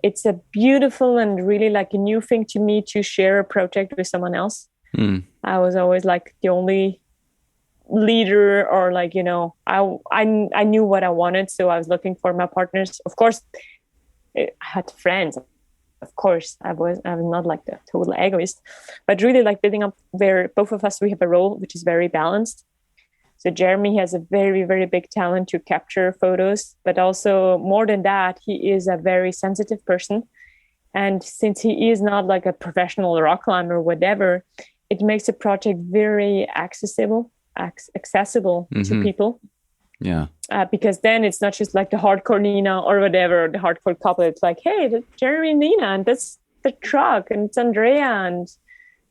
It's a beautiful and really like a new thing to me to share a project with someone else. I was always like the only leader, or like, I knew what I wanted. So I was looking for my partners. Of course, I had friends. Of course, I was not like the total egoist, but really like building up where both of us, we have a role which is very balanced. So Jeremy has a very, very big talent to capture photos, but also more than that, he is a very sensitive person. And since he is not like a professional rock climber or whatever, it makes the project very accessible to people. Yeah. Because then it's not just like the hardcore Nina or whatever, or the hardcore couple. It's like, hey, that's Jeremy and Nina, and that's the truck, and it's Andrea, and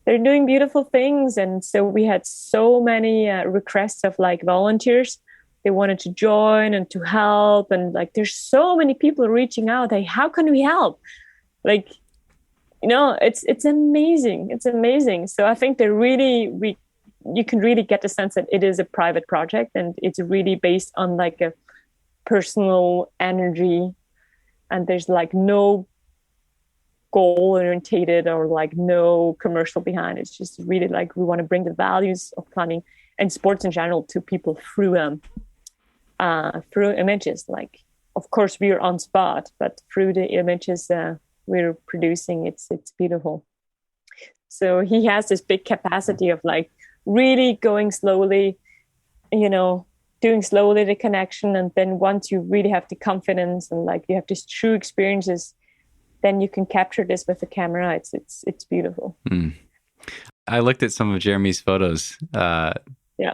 they're doing beautiful things. And so we had so many requests of like volunteers. They wanted to join and to help. And like, there's so many people reaching out. Hey, how can we help? Like, it's amazing. It's amazing. So I think you can really get the sense that it is a private project, and it's really based on like a personal energy, and there's like no goal orientated or like no commercial behind. It's just really like we want to bring the values of climbing and sports in general to people through images. Like, of course, we are on spot, but through the images we're producing, it's beautiful. So he has this big capacity of like really going slowly, doing slowly the connection. And then once you really have the confidence and like you have this true experiences, then you can capture this with the camera. It's beautiful. I looked at some of Jeremy's photos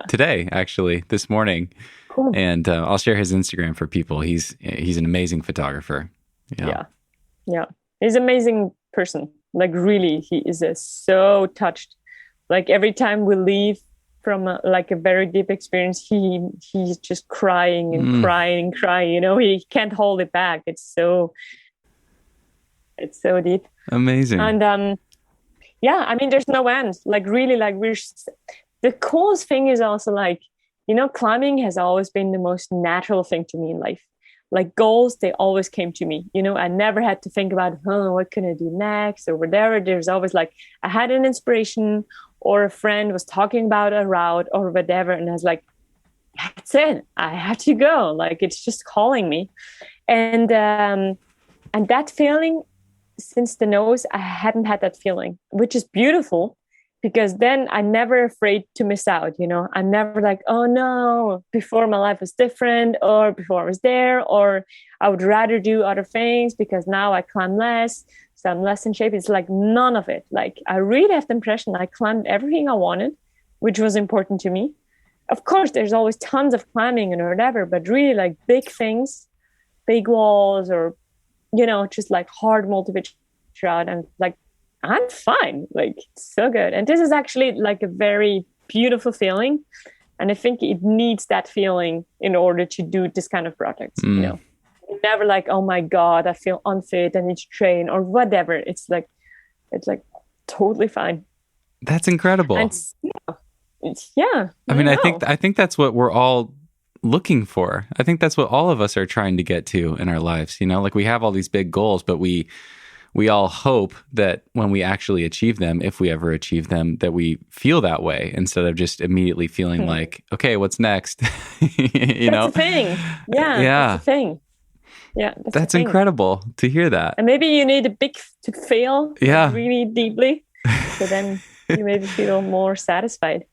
today, actually, this morning. Cool. And I'll share his Instagram for people. He's an amazing photographer. Yeah. He's an amazing person. Like really, he is so touched. Like every time we leave from a very deep experience, he's just crying and crying and crying. He can't hold it back. It's so deep. Amazing. And I mean, there's no end. Like really, like the coolest thing is also like, climbing has always been the most natural thing to me in life. like goals, they always came to me. I never had to think about, what can I do next or whatever. There's always like, I had an inspiration or a friend was talking about a route or whatever. And I was like, that's it. I have to go. Like, it's just calling me. And that feeling, since the nose, I hadn't had that feeling, which is beautiful. Because then I'm never afraid to miss out, I'm never like, oh no, before my life was different, or before I was there, or I would rather do other things because now I climb less, so I'm less in shape. It's like none of it. Like, I really have the impression I climbed everything I wanted, which was important to me. Of course, there's always tons of climbing and whatever, but really like big things, big walls, or, just like hard multi-pitch route, and like, I'm fine. Like, it's so good. And this is actually like a very beautiful feeling. And I think it needs that feeling in order to do this kind of projects, Never like, oh my God, I feel unfit, I need to train or whatever. It's like totally fine. That's incredible. And I think that's what we're all looking for. I think that's what all of us are trying to get to in our lives. Like, we have all these big goals, but we all hope that when we actually achieve them, if we ever achieve them, that we feel that way instead of just immediately feeling like, okay, what's next? That's the thing. Yeah. That's the thing. Yeah. That's incredible to hear that. And maybe you need to fail really deeply. So then you maybe feel more satisfied.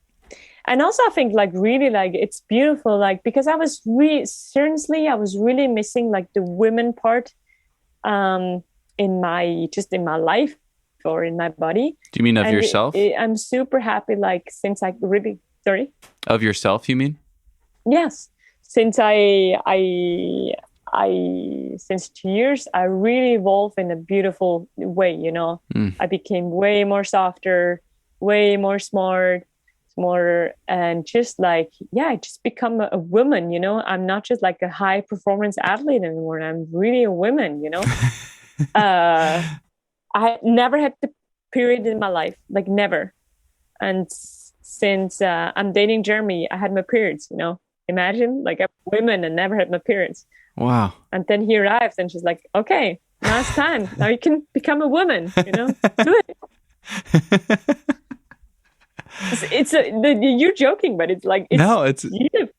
And also I think like really like it's beautiful, like, because I was really missing like the women part, in my life or in my body. Do you mean of yourself? I'm super happy, like, since I really, sorry? Of yourself, you mean? Yes. Since since 2 years, I really evolved in a beautiful way, I became way more softer, way more smart, more, and just like, I just become a woman, I'm not just like a high performance athlete anymore. I'm really a woman, I never had the period in my life, like never. And since I'm dating Jeremy, I had my periods, imagine, like, I'm a woman and never had my periods. Wow. And then he arrives and she's like, okay, now it's time. Now you can become a woman, do it. You're joking, but it's like, it's beautiful.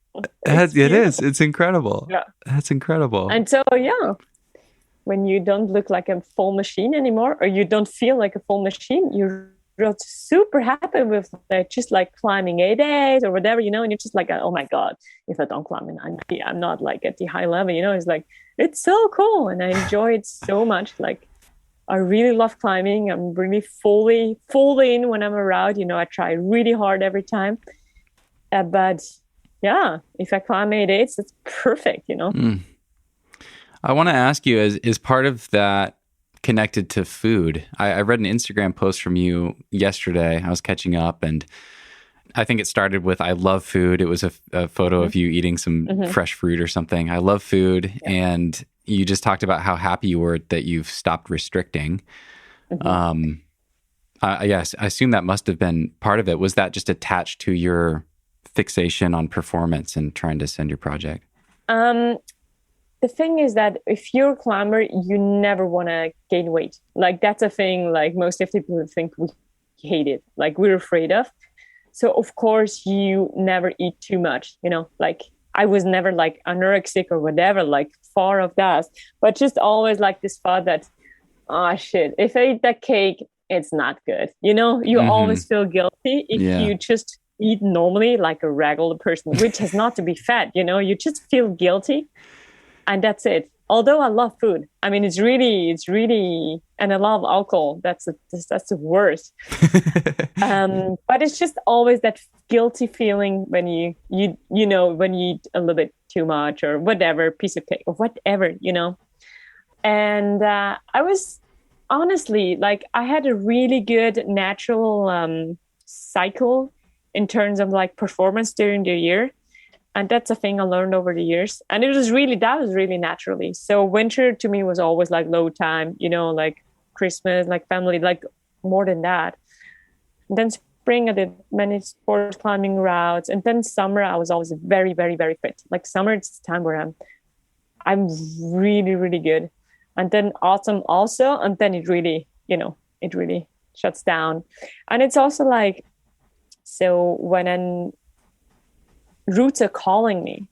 It is. It's incredible. Yeah. That's incredible. And so, when you don't look like a full machine anymore, or you don't feel like a full machine, you're super happy with just like climbing 8 days or whatever, and you're just like, oh my God, if I don't climb, I'm not like at the high level, it's like, it's so cool. And I enjoy it so much. Like, I really love climbing. I'm really fully in when I'm around, I try really hard every time. But if I climb 8 days, it's perfect, I want to ask you, is part of that connected to food? I read an Instagram post from you yesterday. I was catching up, and I think it started with, I love food. It was a photo of you eating some fresh fruit or something. I love food. Yeah. And you just talked about how happy you were that you've stopped restricting. Yes, I assume that must have been part of it. Was that just attached to your fixation on performance and trying to send your project? The thing is that if you're a climber, you never want to gain weight. Like, that's a thing, like, most of the people think we hate it, like, we're afraid of. So, of course, you never eat too much, like, I was never, like, anorexic or whatever, like, far of that. But just always, like, this thought that, oh, shit, if I eat that cake, it's not good. You always feel guilty if you just eat normally, like a regular person, which has not to be fat, you just feel guilty. And that's it. Although I love food, I mean, it's really, and I love alcohol. That's the worst. But it's just always that guilty feeling when you when you eat a little bit too much or whatever, piece of cake or whatever, And I was honestly, like, I had a really good natural cycle in terms of like performance during the year. And that's a thing I learned over the years. And that was really naturally. So winter to me was always like low time, like Christmas, like family, like more than that. And then spring, I did many sports climbing routes. And then summer, I was always very, very, very fit. Like summer, it's the time where I'm I'm really, really good. And then autumn also, and then it really, it really shuts down. And it's also like, so when roots are calling me,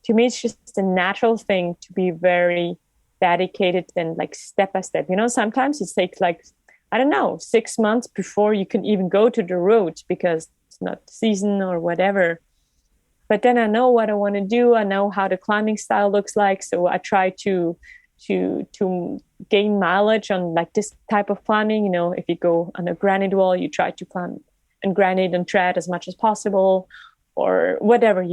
to me, it's just a natural thing to be very dedicated and like step by step. Sometimes it takes like, I don't know, 6 months before you can even go to the road because it's not season or whatever. But then I know what I want to do. I know how the climbing style looks like. So I try to gain mileage on like this type of climbing. If you go on a granite wall, you try to climb and granite and tread as much as possible or whatever,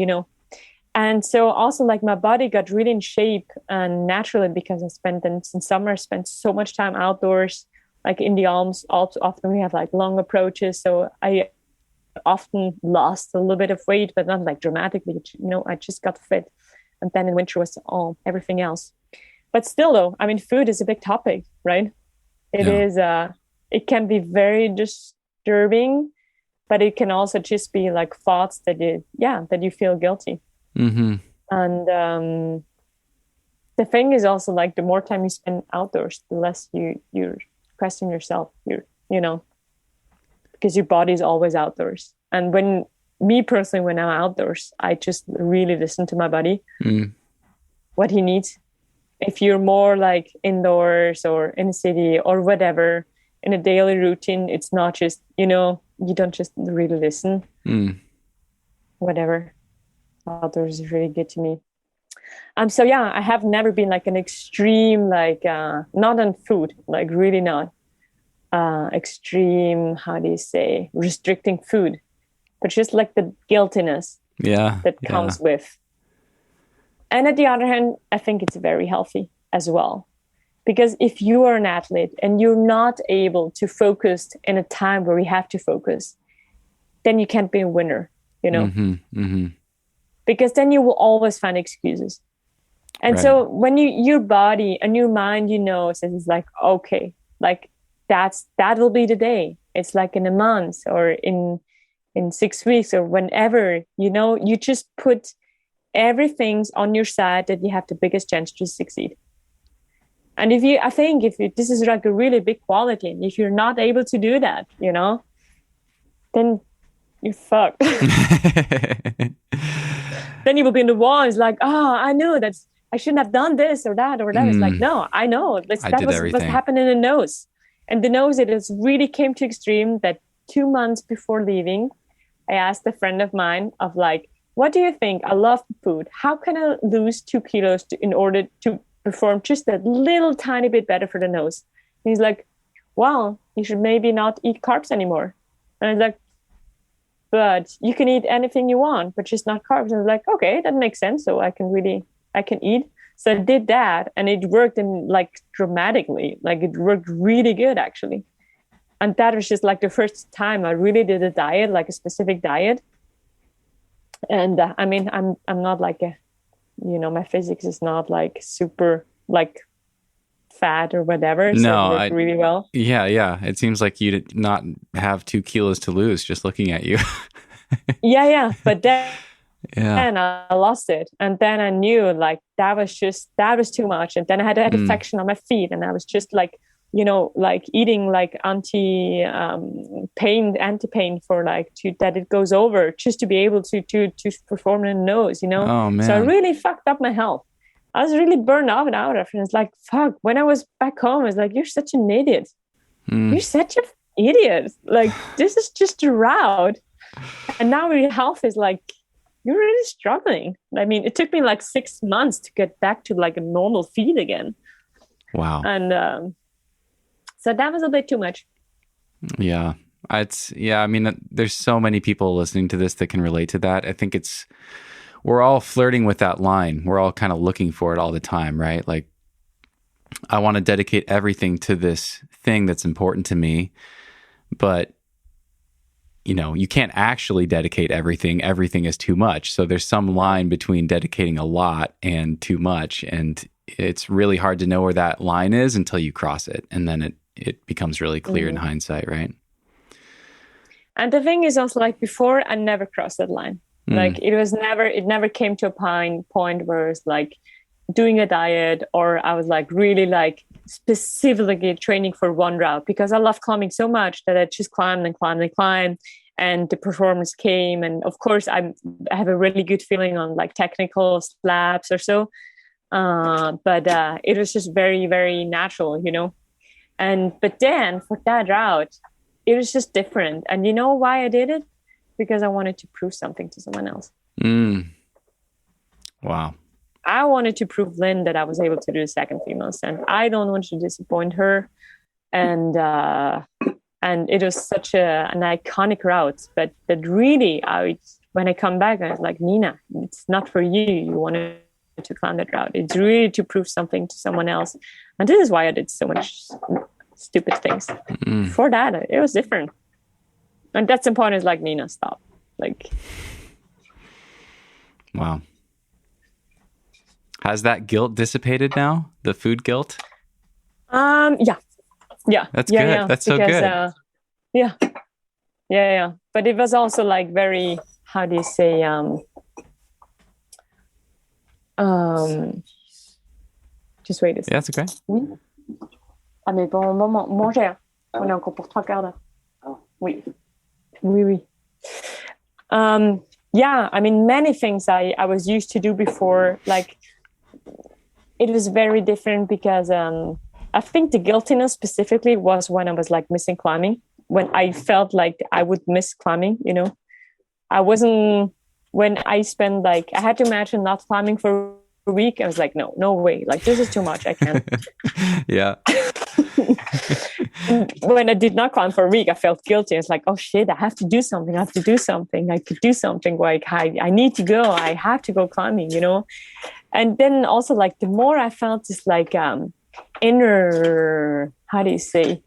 And so also like my body got really in shape and naturally because I spent in summer, so much time outdoors, like in the Alps. Often we have like long approaches. So I often lost a little bit of weight, but not like dramatically, I just got fit. And then in winter was everything else. But still though, I mean, food is a big topic, right? It is, it can be very disturbing, but it can also just be like thoughts that you feel guilty. Mm-hmm. And the thing is also like the more time you spend outdoors, the less you question yourself, because your body is always outdoors. And when I'm outdoors, I just really listen to my body, what he needs. If you're more like indoors or in a city or whatever, in a daily routine, it's not just, you don't just really listen. Whatever. Outdoors is really good to me. So yeah, I have never been like an extreme, like not on food, like really not extreme, how do you say, restricting food, but just like the guiltiness that comes with. And at the other hand, I think it's very healthy as well. Because if you are an athlete and you're not able to focus in a time where you have to focus, then you can't be a winner, Mm-hmm. Mm-hmm. Because then you will always find excuses. And so when your body and your mind, says it's like, okay, like that will be the day. It's like in a month or in 6 weeks or whenever, you just put everything on your side that you have the biggest chance to succeed. And if this is like a really big quality, and if you're not able to do that, then you're fucked. Then you will be in the wall. It's like, I knew I shouldn't have done this or that or that. It's like, no, I know. That was what happened in the nose. And the nose, it has really came to extreme that 2 months before leaving, I asked a friend of mine of like, what do you think? I love food. How can I lose 2 kilos in order to perform just a little tiny bit better for the nose? And he's like, well, you should maybe not eat carbs anymore. And I was like, but you can eat anything you want, but just not carbs. And I was like, okay, that makes sense. So I can eat. So I did that and it worked dramatically. Like it worked really good actually. And that was just like the first time I really did a diet, like a specific diet. And I mean, I'm not like my physics is not like super like fat or whatever. So no, it worked really well. Yeah. It seems like you did not have 2 kilos to lose just looking at you. Yeah. But then I lost it. And then I knew like that was too much. And then I had infection on my feet and I was just like, like eating like anti-pain for like that it goes over just to be able to perform in the nose, Oh man. So I really fucked up my health. I was really burned out after. It's like, fuck, when I was back home, it's like, you're such an idiot. You're such an idiot. Like, this is just a route. And now your health is like, you're really struggling. I mean, it took me like 6 months to get back to like a normal feed again. Wow. And so that was a bit too much. Yeah. I mean, there's so many people listening to this that can relate to that. I think we're all flirting with that line. We're all kind of looking for it all the time, right? Like, I want to dedicate everything to this thing that's important to me, but you can't actually dedicate everything. Everything is too much. So there's some line between dedicating a lot and too much. And it's really hard to know where that line is until you cross it. And then it becomes really clear in hindsight, right? And the thing is also like before, I never crossed that line. Like it never came to a point where it's like, doing a diet, or I was like really like specifically training for one route, because I love climbing so much that I just climbed and climbed and climbed, and the performance came. And of course I have a really good feeling on like technical slabs or so. But it was just very, very natural, you know. But then for that route, it was just different. And you know why I did it? Because I wanted to prove something to someone else. Wow. I wanted to prove Lynn that I was able to do the second female ascent. I don't want to disappoint her. And it was such an iconic route. But that really, when I come back, I was like, Nina, it's not for you. You wanted to climb that route. It's really to prove something to someone else. And this is why I did so much stupid things. For that, it was different. And that's important. Is like, Nina, stop. Like, wow. Has that guilt dissipated now? The food guilt? Yeah. That's good. Yeah. That's so good. Yeah. But it was also like very, how do you say, just wait a second. Yeah, that's okay. Oui. Ah, mais bon, on va manger. On est encore pour 3 quarts d'heure. Oui. Yeah, I mean, many things I was used to do before, like, it was very different because I think the guiltiness specifically was when I was like missing climbing, when I felt like I would miss climbing, you know. When I spent like, I had to imagine not climbing for a week. I was like, no way. Like, this is too much. I can't. Yeah. When I did not climb for a week, I felt guilty. It's like, oh shit, I have to do something. I could do something. Like, I need to go. I have to go climbing, you know? And then also like the more I felt this like inner, how do you say?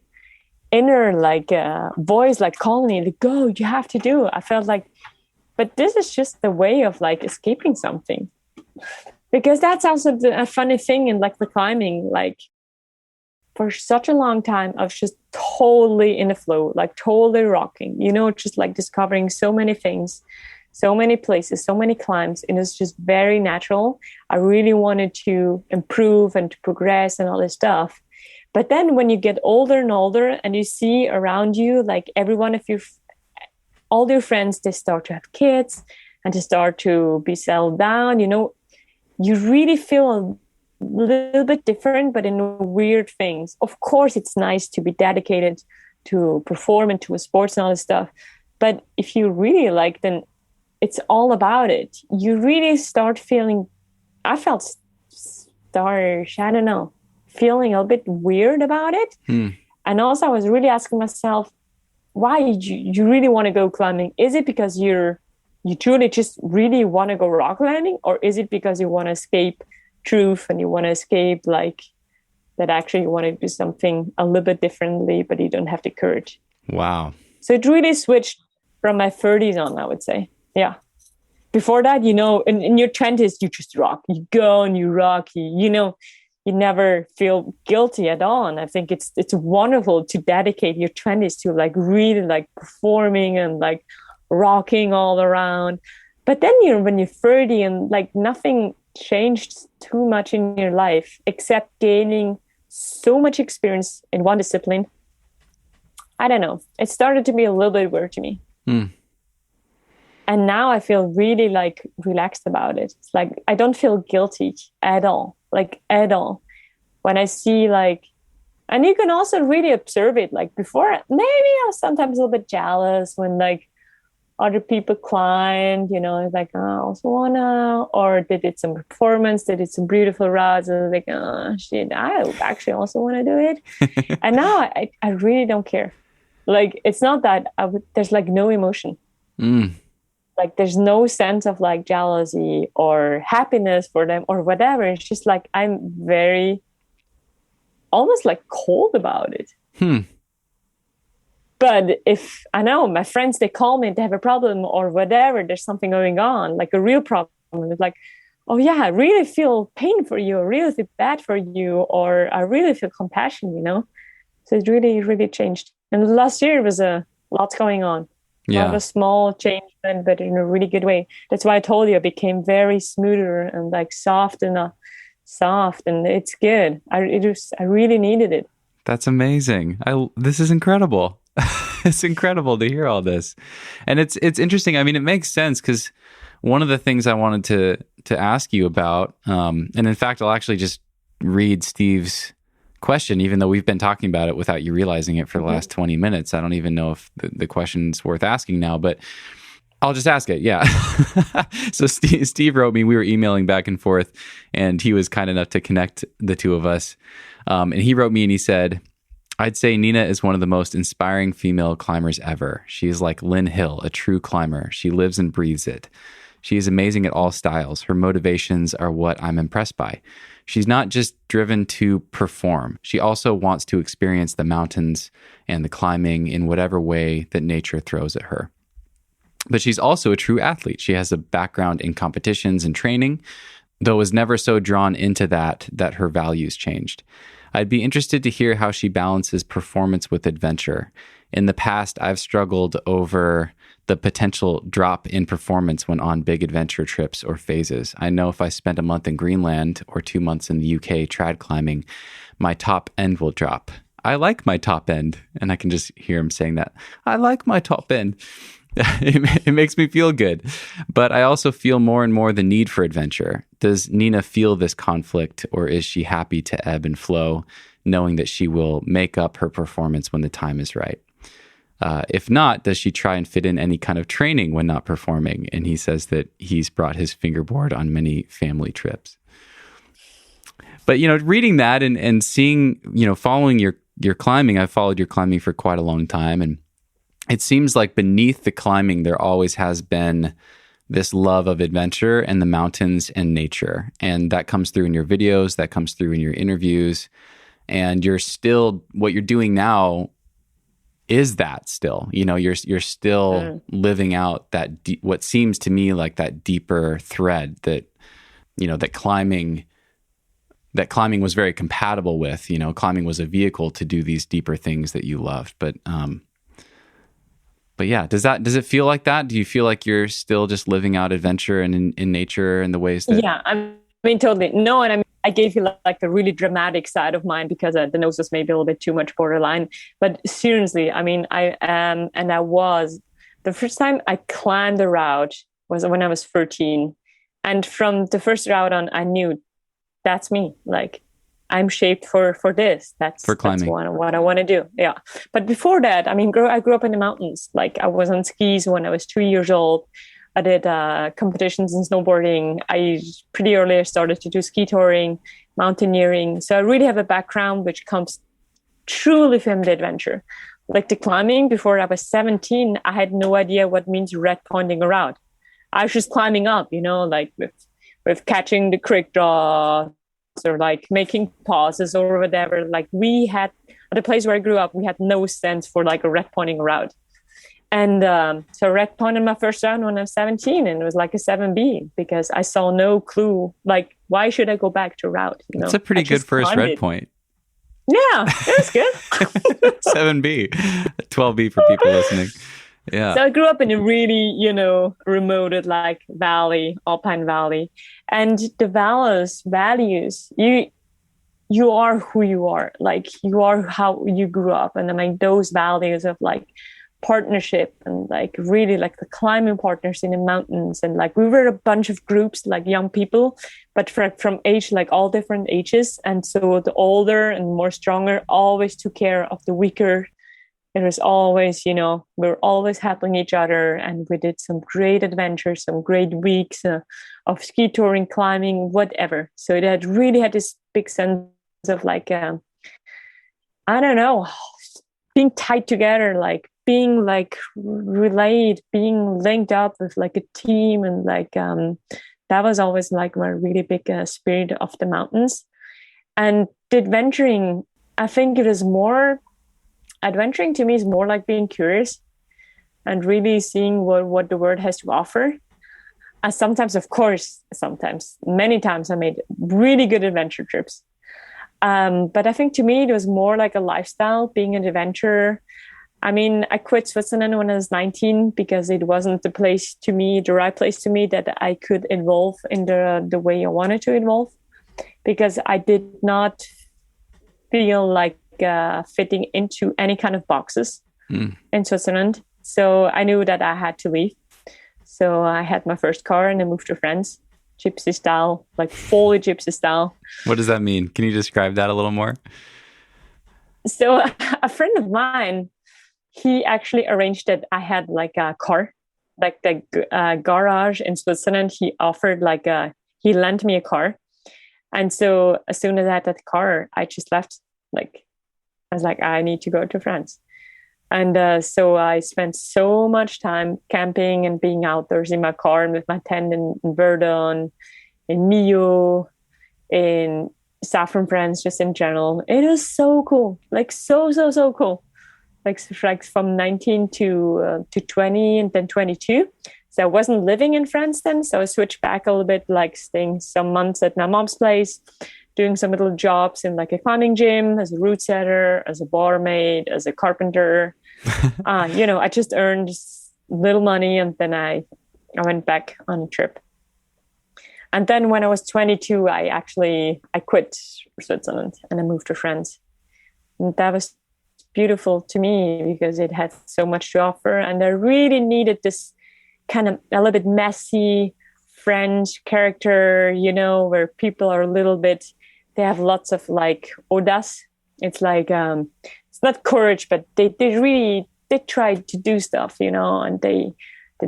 Inner like voice like calling me, like, go, you have to do. I felt like, but this is just the way of like escaping something. Because that's also a funny thing in like the climbing, like, for such a long time, I was just totally in the flow, like totally rocking, you know, just like discovering so many things, so many places, so many climbs. And it's just very natural. I really wanted to improve and to progress and all this stuff. But then when you get older and older and you see around you, like every one of all your friends, they start to have kids and they start to be settled down, you know, you really feel a little bit different, but in weird things. Of course, it's nice to be dedicated to perform and to sports and all this stuff. But if you really like, then it's all about it. You really start feeling, I don't know, feeling a bit weird about it. And also I was really asking myself, why you really want to go climbing? Is it because you truly just really want to go rock climbing? Or is it because you want to escape truth and you want to escape like that actually you want to do something a little bit differently, but you don't have the courage? Wow. So it really switched from my 30s on, I would say. Yeah. Before that, you know, in your 20s, you just rock. You go and you rock. You know, you never feel guilty at all. And I think it's wonderful to dedicate your 20s to like really like performing and like rocking all around. But then when you're 30 and like nothing changed too much in your life except gaining so much experience in one discipline, I don't know. It started to be a little bit weird to me. And now I feel really like relaxed about it. It's like I don't feel guilty at all, like at all. When I see like, and you can also really observe it. Like before, maybe I was sometimes a little bit jealous when like other people climbed, you know, it's like, oh, I also wanna, or they did some performance, they did some beautiful routes, and I was like, oh shit, I actually also want to do it. And now I really don't care. Like, it's not that there's like no emotion. Like there's no sense of like jealousy or happiness for them or whatever. It's just like, I'm very almost like cold about it. But if I know my friends, they call me, they have a problem or whatever, there's something going on, like a real problem. It's like, oh yeah, I really feel pain for you, I really feel bad for you, or I really feel compassion, you know? So it really, really changed. And last year was a lot going on. Yeah. Not a small change, but in a really good way. That's why I told you I became very smoother and like soft and soft, and it's good. I really needed it. That's amazing. This is incredible. It's incredible to hear all this. And it's interesting. I mean, it makes sense because one of the things I wanted to ask you about, and in fact, I'll actually just read Steve's question, even though we've been talking about it without you realizing it for the last 20 minutes. I don't even know if the question's worth asking now, but I'll just ask it. Yeah. So Steve wrote me, we were emailing back and forth, and he was kind enough to connect the two of us. And he wrote me and he said, I'd say Nina is one of the most inspiring female climbers ever. She is like Lynn Hill, a true climber. She lives and breathes it. She is amazing at all styles. Her motivations are what I'm impressed by. She's not just driven to perform. She also wants to experience the mountains and the climbing in whatever way that nature throws at her. But she's also a true athlete. She has a background in competitions and training, though was never so drawn into that her values changed. I'd be interested to hear how she balances performance with adventure. In the past, I've struggled over the potential drop in performance when on big adventure trips or phases. I know if I spent a month in Greenland or 2 months in the UK trad climbing, my top end will drop. I like my top end. And I can just hear him saying that. I like my top end. It makes me feel good. But I also feel more and more the need for adventure. Does Nina feel this conflict, or is she happy to ebb and flow, knowing that she will make up her performance when the time is right? If not, does she try and fit in any kind of training when not performing? And he says that he's brought his fingerboard on many family trips. But, reading that and seeing, following your climbing, I've followed your climbing for quite a long time. And it seems like beneath the climbing, there always has been this love of adventure and the mountains and nature. And that comes through in your videos, that comes through in your interviews. And what you're doing now is that still, you're still living out that what seems to me like that deeper thread that, that climbing was very compatible with. Climbing was a vehicle to do these deeper things that you loved. But yeah, does it feel like that? Do you feel like you're still just living out adventure and in nature and the ways that? Yeah, I mean, totally. No, and I gave you like the really dramatic side of mine because the nose was maybe a little bit too much borderline. But seriously, I mean, the first time I climbed the route was when I was 13. And from the first route on, I knew that's me. Like, I'm shaped for this. That's for climbing. That's what I want to do. Yeah. But before that, I mean, I grew up in the mountains. Like, I was on skis when I was 2 years old. I did competitions in snowboarding. I pretty early started to do ski touring, mountaineering. So I really have a background which comes truly from the adventure. Like the climbing, before I was 17, I had no idea what means red pointing around. I was just climbing up, like with catching the creek draw, or like making pauses or whatever. Like, we had, at the place where I grew up, we had no sense for like a red pointing route. And so I red pointed my first round when I was 17, and it was like a 7B because I saw no clue. Like, why should I go back to route? That's a pretty good first red point. Yeah, it was good. 7B, 12B for people listening. Yeah. So I grew up in a really, remote like valley, alpine valley, and the values, you are who you are. Like, you are how you grew up, and I mean those values of like partnership and like really like the climbing partners in the mountains, and like we were a bunch of groups like young people, but from age like all different ages, and so the older and more stronger always took care of the weaker. It was always, we were always helping each other, and we did some great adventures, some great weeks of ski touring, climbing, whatever. So it had really had this big sense of like, I don't know, being tied together, like being like relayed, being linked up with like a team, and like that was always like my really big spirit of the mountains. And the adventuring, I think it is more. Adventuring to me is more like being curious and really seeing what the world has to offer. And sometimes, many times I made really good adventure trips. But I think to me, it was more like a lifestyle, being an adventurer. I mean, I quit Switzerland when I was 19 because it wasn't the right place to me that I could evolve in the way I wanted to evolve. because I did not feel like fitting into any kind of boxes in Switzerland. So I knew that I had to leave. So I had my first car and I moved to France, gypsy style, like fully gypsy style. What does that mean? Can you describe that a little more? So a friend of mine, he actually arranged that I had like a car, like the garage in Switzerland. He offered he lent me a car. And so as soon as I had that car, I just left. Like, I was like, I need to go to France. And so I spent so much time camping and being outdoors in my car and with my tent in Verdun, in Millau, in southern France, just in general. It was so cool, like so cool. Like from 19 to 20 and then 22. So I wasn't living in France then. So I switched back a little bit, like staying some months at my mom's place, doing some little jobs in like a climbing gym, as a route setter, as a barmaid, as a carpenter. I just earned little money, and then I went back on a trip. And then when I was 22, I quit Switzerland and I moved to France. And that was beautiful to me because it had so much to offer, and I really needed this kind of a little bit messy French character, where people are a little bit, they have lots of like audace. It's like it's not courage, but they try to do stuff, and they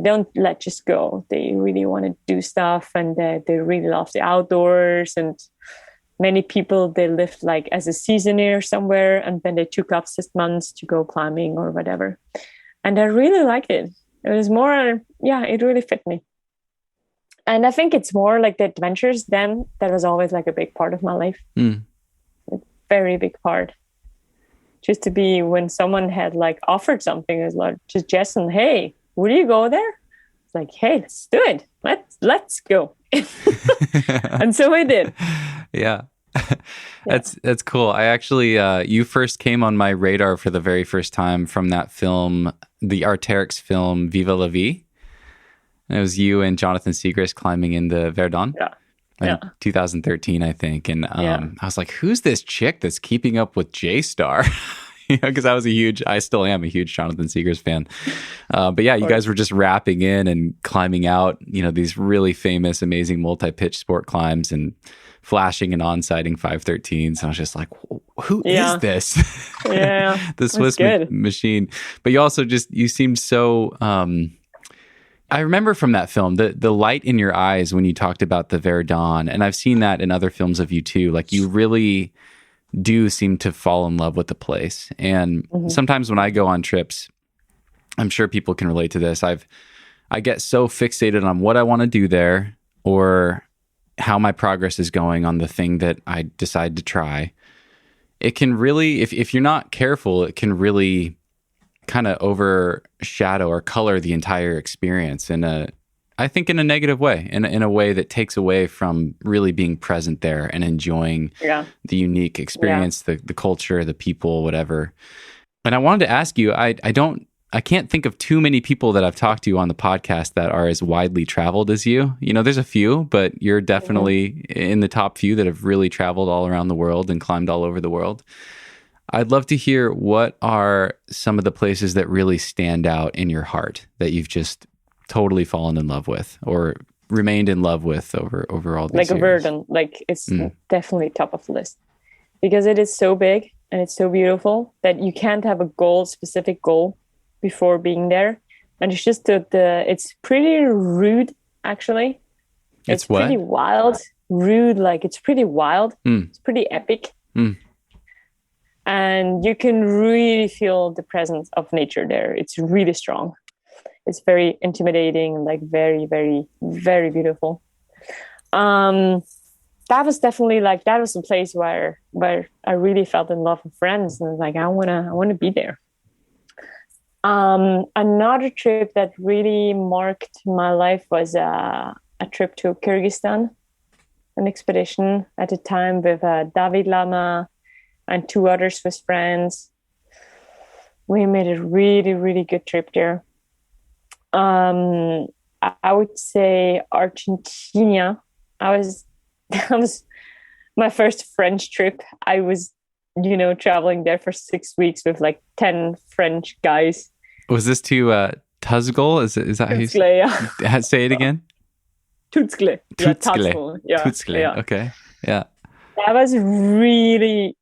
don't let just go. They really want to do stuff, and they really love the outdoors. And many people, they lived like as a seasonaire somewhere, and then they took up 6 months to go climbing or whatever. And I really liked it. It was more, it really fit me. And I think it's more like the adventures then that was always like a big part of my life. A very big part. Just to be, when someone had like offered something, it was like just Jason, hey, would you go there? It's like, hey, let's do it. Let's go. And so we did. Yeah. That's cool. I actually, you first came on my radar for the very first time from that film, the Arterix film, Viva la Vie. And it was you and Jonathan Siegrist climbing in the Verdun. In 2013, I think. And I was like, who's this chick that's keeping up with J-Star? Because I still am a huge Jonathan Siegrist fan. But yeah, you guys were just wrapping in and climbing out, these really famous, amazing multi-pitch sport climbs and flashing and on-sighting 513s. And I was just like, who is this? Yeah. The Swiss machine. But you also you seemed so... I remember from that film, the light in your eyes when you talked about the Verdun, and I've seen that in other films of you too. Like, you really do seem to fall in love with the place. And sometimes when I go on trips, I'm sure people can relate to this. I get so fixated on what I want to do there, or how my progress is going on the thing that I decide to try. It can really, if you're not careful, it can really kind of overshadow or color the entire experience I think in a negative way, in a way that takes away from really being present there and enjoying the unique experience, the culture, the people, whatever. And I wanted to ask you, I can't think of too many people that I've talked to on the podcast that are as widely traveled as you. There's a few, but you're definitely in the top few that have really traveled all around the world and climbed all over the world. I'd love to hear, what are some of the places that really stand out in your heart that you've just totally fallen in love with or remained in love with over all these years? Like a Verdun, like it's definitely top of the list because it is so big and it's so beautiful that you can't have a specific goal before being there. And it's just it's pretty rude, actually. It's what? Pretty wild, rude, like it's pretty wild. It's pretty epic. And you can really feel the presence of nature there. It's really strong. It's very intimidating, like very, very, very beautiful. That was definitely that was a place where I really felt in love with friends, and like I wanna be there. Another trip that really marked my life was a trip to Kyrgyzstan, an expedition at the time with David Lama and 2 other Swiss friends. We made a really, really good trip there. I would say Argentina. I was my first French trip, I was, traveling there for 6 weeks with like 10 French guys. Was this to Tuzgol? Is that how you Tutzgle, yeah. say it again? Tutzgle. Yeah, Tutzgle. Yeah. Tutzgle. Yeah. Okay. Yeah. That was really,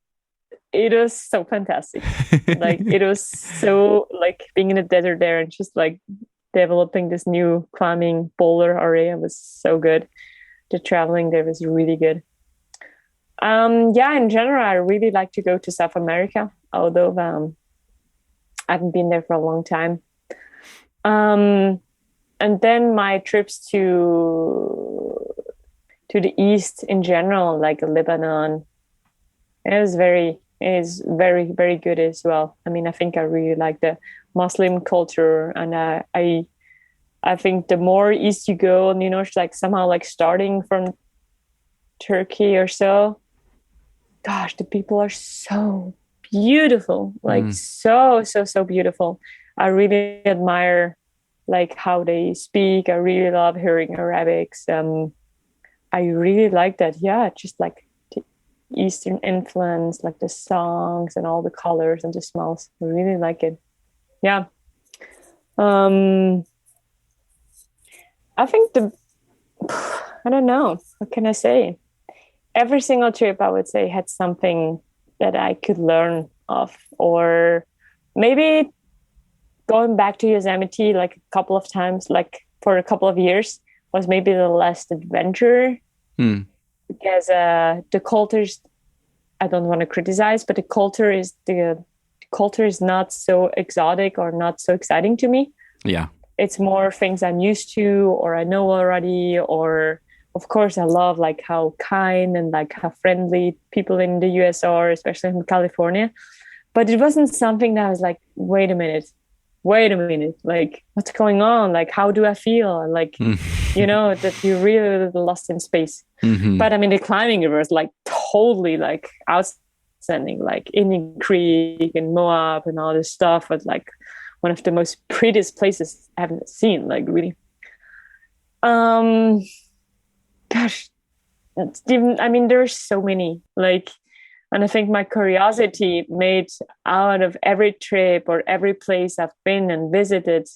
it was so fantastic. Like, it was so, like, being in the desert there and just, like, developing this new climbing boulder area was so good. The traveling there was really good. Yeah, in general, I really like to go to South America, although I haven't been there for a long time. And then my trips to the east in general, like Lebanon, is very, very good as well. I mean, I think I really like the Muslim culture, and I think the more east you go, and it's like somehow like starting from Turkey or so, gosh, the people are so beautiful, like so beautiful. I really admire like how they speak. I really love hearing Arabics. I really like that. Yeah, just like the Eastern influence, like the songs and all the colors and the smells. I really like it. Yeah. I think I don't know, what can I say? Every single trip, I would say, had something that I could learn of, or maybe going back to Yosemite like a couple of times, like for a couple of years, was maybe the last adventure. Because the cultures, I don't want to criticize, but the culture is not so exotic or not so exciting to me. Yeah. It's more things I'm used to or I know already, or of course I love like how kind and like how friendly people in the US are, especially in California. But it wasn't something that I was like, wait a minute, like what's going on? Like, how do I feel? And like, that you're really lost in space. But I mean, the climbing was like totally like outstanding, like Indian Creek and Moab and all this stuff was like one of the most prettiest places I've seen, like really. Gosh, I mean, there's so many, like, and I think my curiosity made out of every trip or every place I've been and visited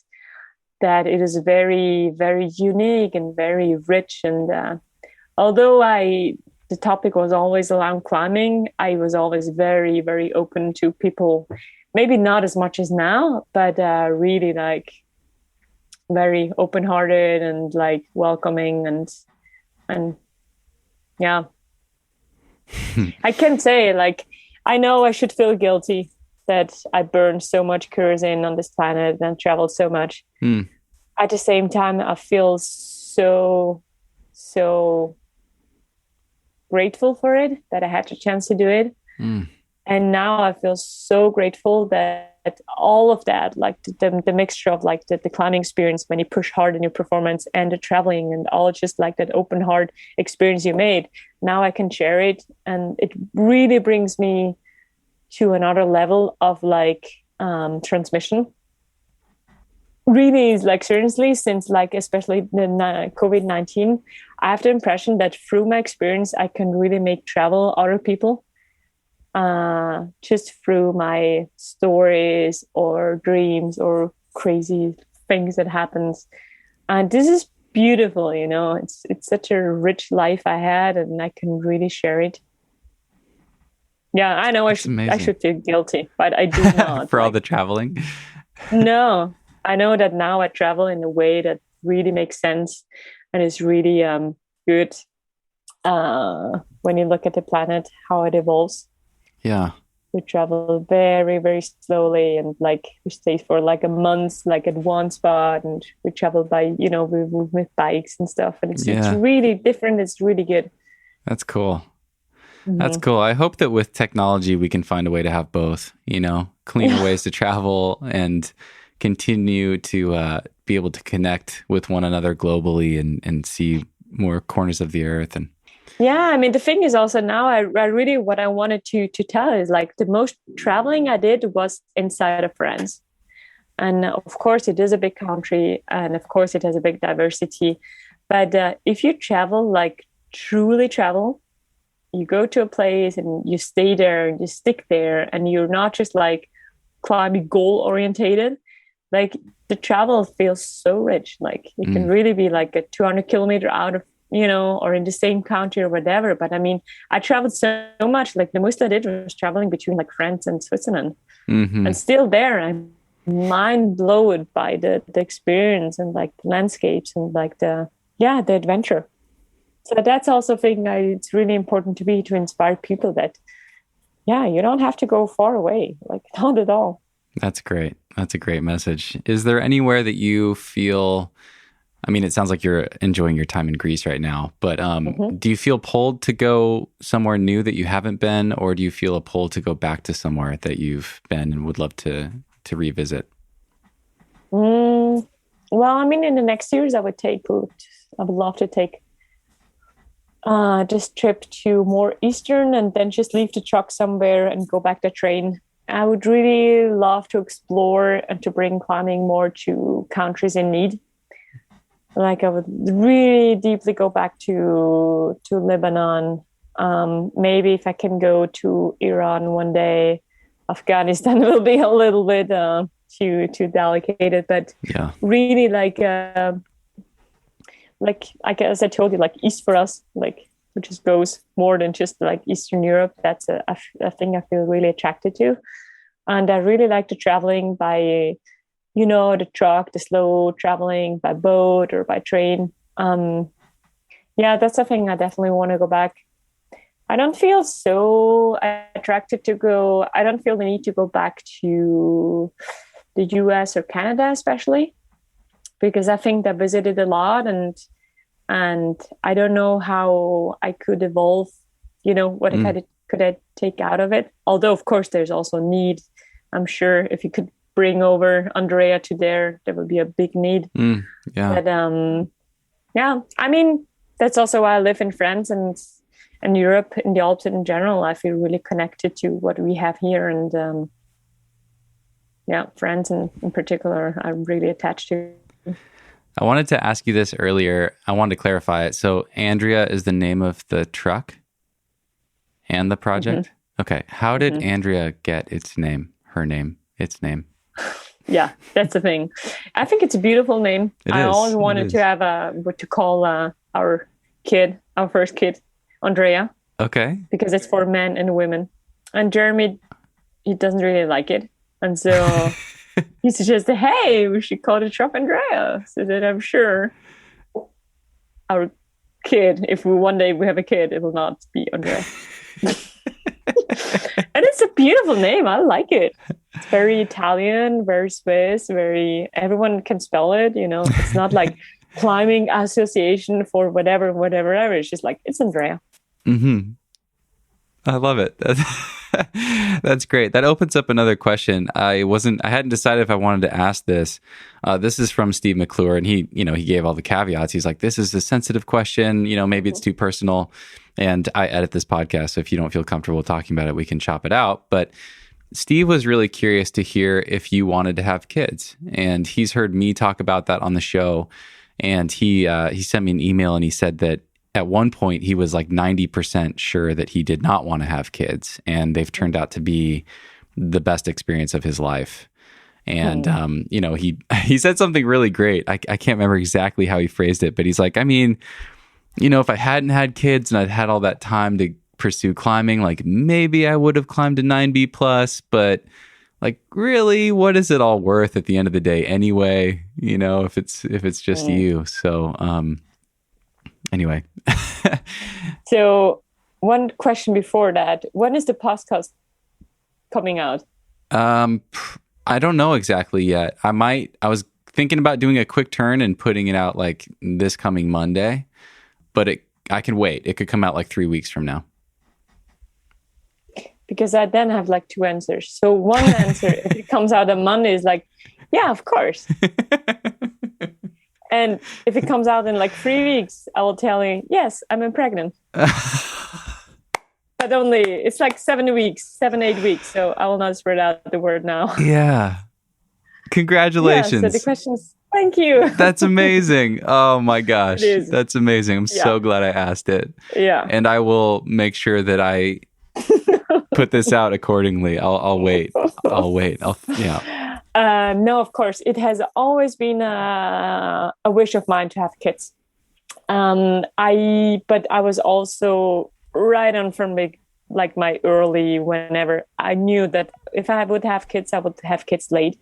that it is very, very unique and very rich. And although the topic was always around climbing, I was always very, very open to people, maybe not as much as now, but really like very open-hearted and like welcoming and yeah. I can say, like, I know I should feel guilty that I burned so much kerosene on this planet and traveled so much. At the same time, I feel so grateful for it, that I had the chance to do it. And now I feel so grateful that all of that, like the mixture of like the climbing experience when you push hard in your performance and the traveling and all, just like that open heart experience you made, now I can share it. And it really brings me to another level of like transmission. Really, like seriously, since like especially the COVID-19, I have the impression that through my experience, I can really make travel other people. Just through my stories or dreams or crazy things that happens. And this is beautiful, it's such a rich life I had, and I can really share it. Yeah, I know I should feel guilty, but I do not. For all the traveling? No, I know that now I travel in a way that really makes sense and is really good when you look at the planet, how it evolves. Yeah. We travel very, very slowly, and like we stay for like a month, like at one spot, and we travel by, we move with bikes and stuff, and it's really different. It's really good. That's cool. That's cool. I hope that with technology, we can find a way to have both, cleaner ways to travel and continue to be able to connect with one another globally and see more corners of the earth. And yeah, I mean, the thing is also now I really, what I wanted to tell is like the most traveling I did was inside of France. And of course it is a big country, and of course it has a big diversity. But if you travel, like truly travel, you go to a place and you stay there and you stick there, and you're not just like climbing goal orientated. Like the travel feels so rich. Like it can really be like a 200 kilometer out of, or in the same country or whatever. But I mean, I traveled so much. Like the most I did was traveling between like France and Switzerland. And still there, I'm mind blown by the experience and like the landscapes and like the adventure. So that's also a thing it's really important to inspire people that, you don't have to go far away, like not at all. That's great. That's a great message. Is there anywhere that you feel, I mean, it sounds like you're enjoying your time in Greece right now, but do you feel pulled to go somewhere new that you haven't been, or do you feel a pull to go back to somewhere that you've been and would love to revisit? Well, I mean, in the next years, I would love to take this trip to more Eastern and then just leave the truck somewhere and go back to train. I would really love to explore and to bring climbing more to countries in need. Like I would really deeply go back to Lebanon. Maybe if I can go to Iran one day. Afghanistan will be a little bit too delicate, but really like as I told you, like East for us, like which just goes more than just like Eastern Europe. That's a thing I feel really attracted to. And I really like the traveling by, the truck, the slow traveling by boat or by train. That's a thing I definitely want to go back. I don't feel so attracted to go. I don't feel the need to go back to the US or Canada, especially because I think I visited a lot and I don't know how I could evolve, what could I take out of it? Although, of course, there's also need. I'm sure if you could bring over Andrea to there would be a big need. But, I mean, that's also why I live in France and Europe, in the Alps in general. I feel really connected to what we have here. And, France in particular, I'm really attached to. I wanted to ask you this earlier. I wanted to clarify it. So Andrea is the name of the truck and the project? Okay. How did Andrea get its name? Its name? Yeah, that's the thing. I think it's a beautiful name. I always wanted to have to call our first kid, Andrea. Okay. Because it's for men and women. And Jeremy, he doesn't really like it. And so he suggested, hey, we should call the truck Andrea. So that I'm sure our kid, if one day we have a kid, it will not be Andrea. And it's a beautiful name. I like it. It's very Italian, very Swiss, everyone can spell it, It's not like climbing association for whatever. It's just like, it's Andrea. I love it. That's great. That opens up another question. I hadn't decided if I wanted to ask this. This is from Steve McClure, and he gave all the caveats. He's like, this is a sensitive question. Maybe it's too personal. And I edit this podcast, so if you don't feel comfortable talking about it, we can chop it out. But Steve was really curious to hear if you wanted to have kids, and he's heard me talk about that on the show. And he sent me an email, and he said that at one point he was like 90% sure that he did not want to have kids, and they've turned out to be the best experience of his life. And he said something really great. I can't remember exactly how he phrased it, but he's like, I mean, if I hadn't had kids and I'd had all that time to pursue climbing, like maybe I would have climbed a 9B plus, but like really, what is it all worth at the end of the day anyway? If it's just you. So anyway. So one question before that, when is the podcast coming out? I don't know exactly yet. I was thinking about doing a quick turn and putting it out like this coming Monday, but I can wait. It could come out like 3 weeks from now. Because I then have like two answers. So one answer, if it comes out on Monday, is like, yeah, of course. And if it comes out in like 3 weeks, I will tell you, yes, I'm pregnant. But it's like 7, 8 weeks. So I will not spread out the word now. Yeah. Congratulations. Yeah, so the question's, Thank you. That's amazing. Oh my gosh. It is. That's amazing. I'm so glad I asked it. Yeah. And I will make sure that I put this out accordingly. I'll wait. Yeah. No, of course. It has always been a wish of mine to have kids. But I was also right on from like my early, whenever I knew that if I would have kids, I would have kids late,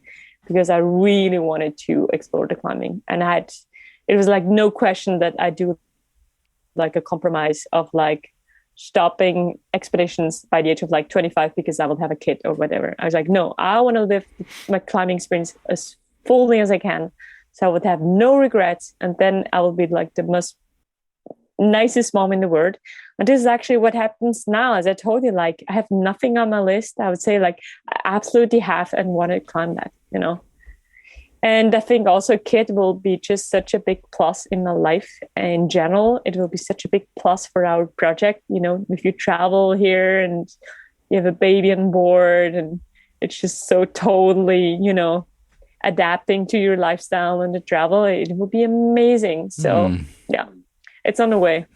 because I really wanted to explore the climbing. And it was like no question that I do like a compromise of like stopping expeditions by the age of like 25 because I will have a kid or whatever. I was like, no, I want to live my climbing experience as fully as I can. So I would have no regrets. And then I will be like the most nicest mom in the world. And this is actually what happens now. As I told you, like I have nothing on my list. I would say like I absolutely have and want to climb that, you know. And I think also a kid will be just such a big plus in my life in general. It will be such a big plus for our project. You know, if you travel here and you have a baby on board, and it's just so totally, you know, adapting to your lifestyle and the travel, it will be amazing. So yeah, it's on the way.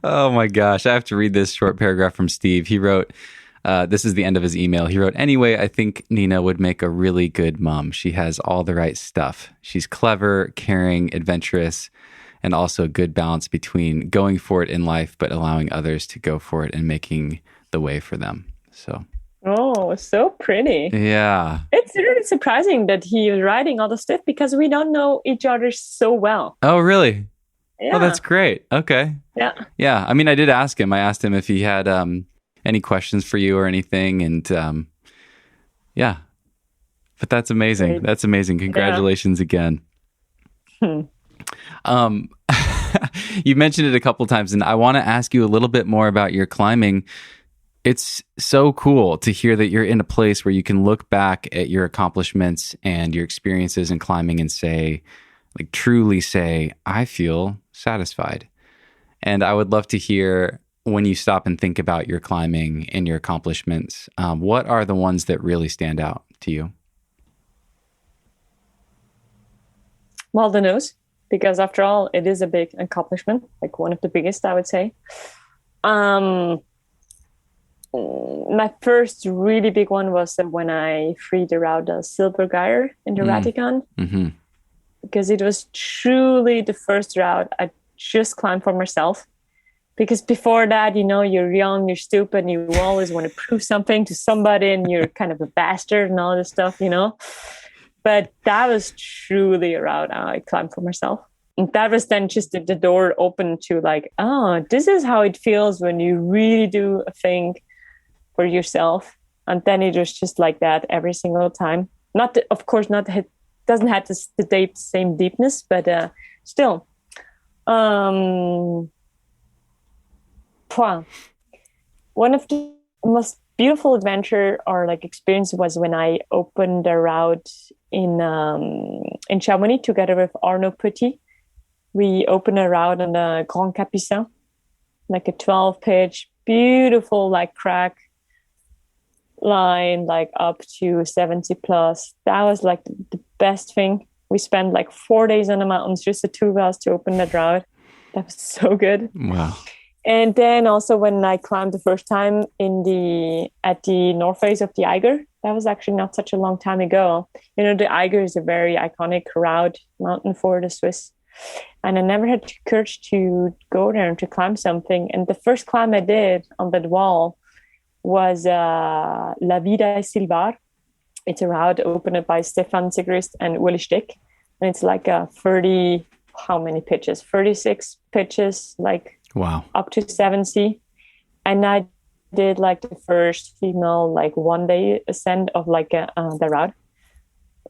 Oh my gosh. I have to read this short paragraph from Steve. He wrote, this is the end of his email. He wrote, anyway, I think Nina would make a really good mom. She has all the right stuff. She's clever, caring, adventurous, and also a good balance between going for it in life, but allowing others to go for it and making the way for them. So. Oh, so pretty. Yeah. It's really surprising that he is writing all the stuff because we don't know each other so well. Oh, really? Yeah. Oh, that's great. Okay. Yeah. Yeah. I mean, I did ask him. I asked him if he had any questions for you or anything. And yeah. But that's amazing. Great. That's amazing. Congratulations again. You mentioned it a couple times, and I want to ask you a little bit more about your climbing. It's so cool to hear that you're in a place where you can look back at your accomplishments and your experiences in climbing and say, like, truly say, I feel satisfied. And I would love to hear, when you stop and think about your climbing and your accomplishments, what are the ones that really stand out to you? Well, the nose, because after all, it is a big accomplishment, like one of the biggest, I would say. My first really big one was when I freed around the silver gyre in the Ratigan, because it was truly the first route I just climbed for myself. Because before that, you know, you're young, you're stupid, and you always want to prove something to somebody, and you're kind of a bastard and all this stuff, you know. But that was truly a route I climbed for myself. And that was then just the door open to like, oh, this is how it feels when you really do a thing for yourself. And then it was just like that every single time. Not, of course, doesn't have the same deepness, but still. One of the most beautiful adventure or like experience was when I opened a route in Chamonix together with Arnaud Petit. We opened a route on the Grand Capucin, like a 12-page, beautiful like crack line, like up to 70 plus. That was like the best thing. We spent like 4 days on the mountains, just the two of us, to open that route. That was so good. Wow. And then also when I climbed the first time at the north face of the Eiger, that was actually not such a long time ago. You know, the Eiger is a very iconic route mountain for the Swiss. And I never had the courage to go there and to climb something. And the first climb I did on that wall was La Vida Silvar. It's a route opened by Stefan Sigrist and Willy Stick. And it's like a 30, how many pitches? 36 pitches, like wow, up to 70. And I did like the first female, like 1 day ascent of like the route.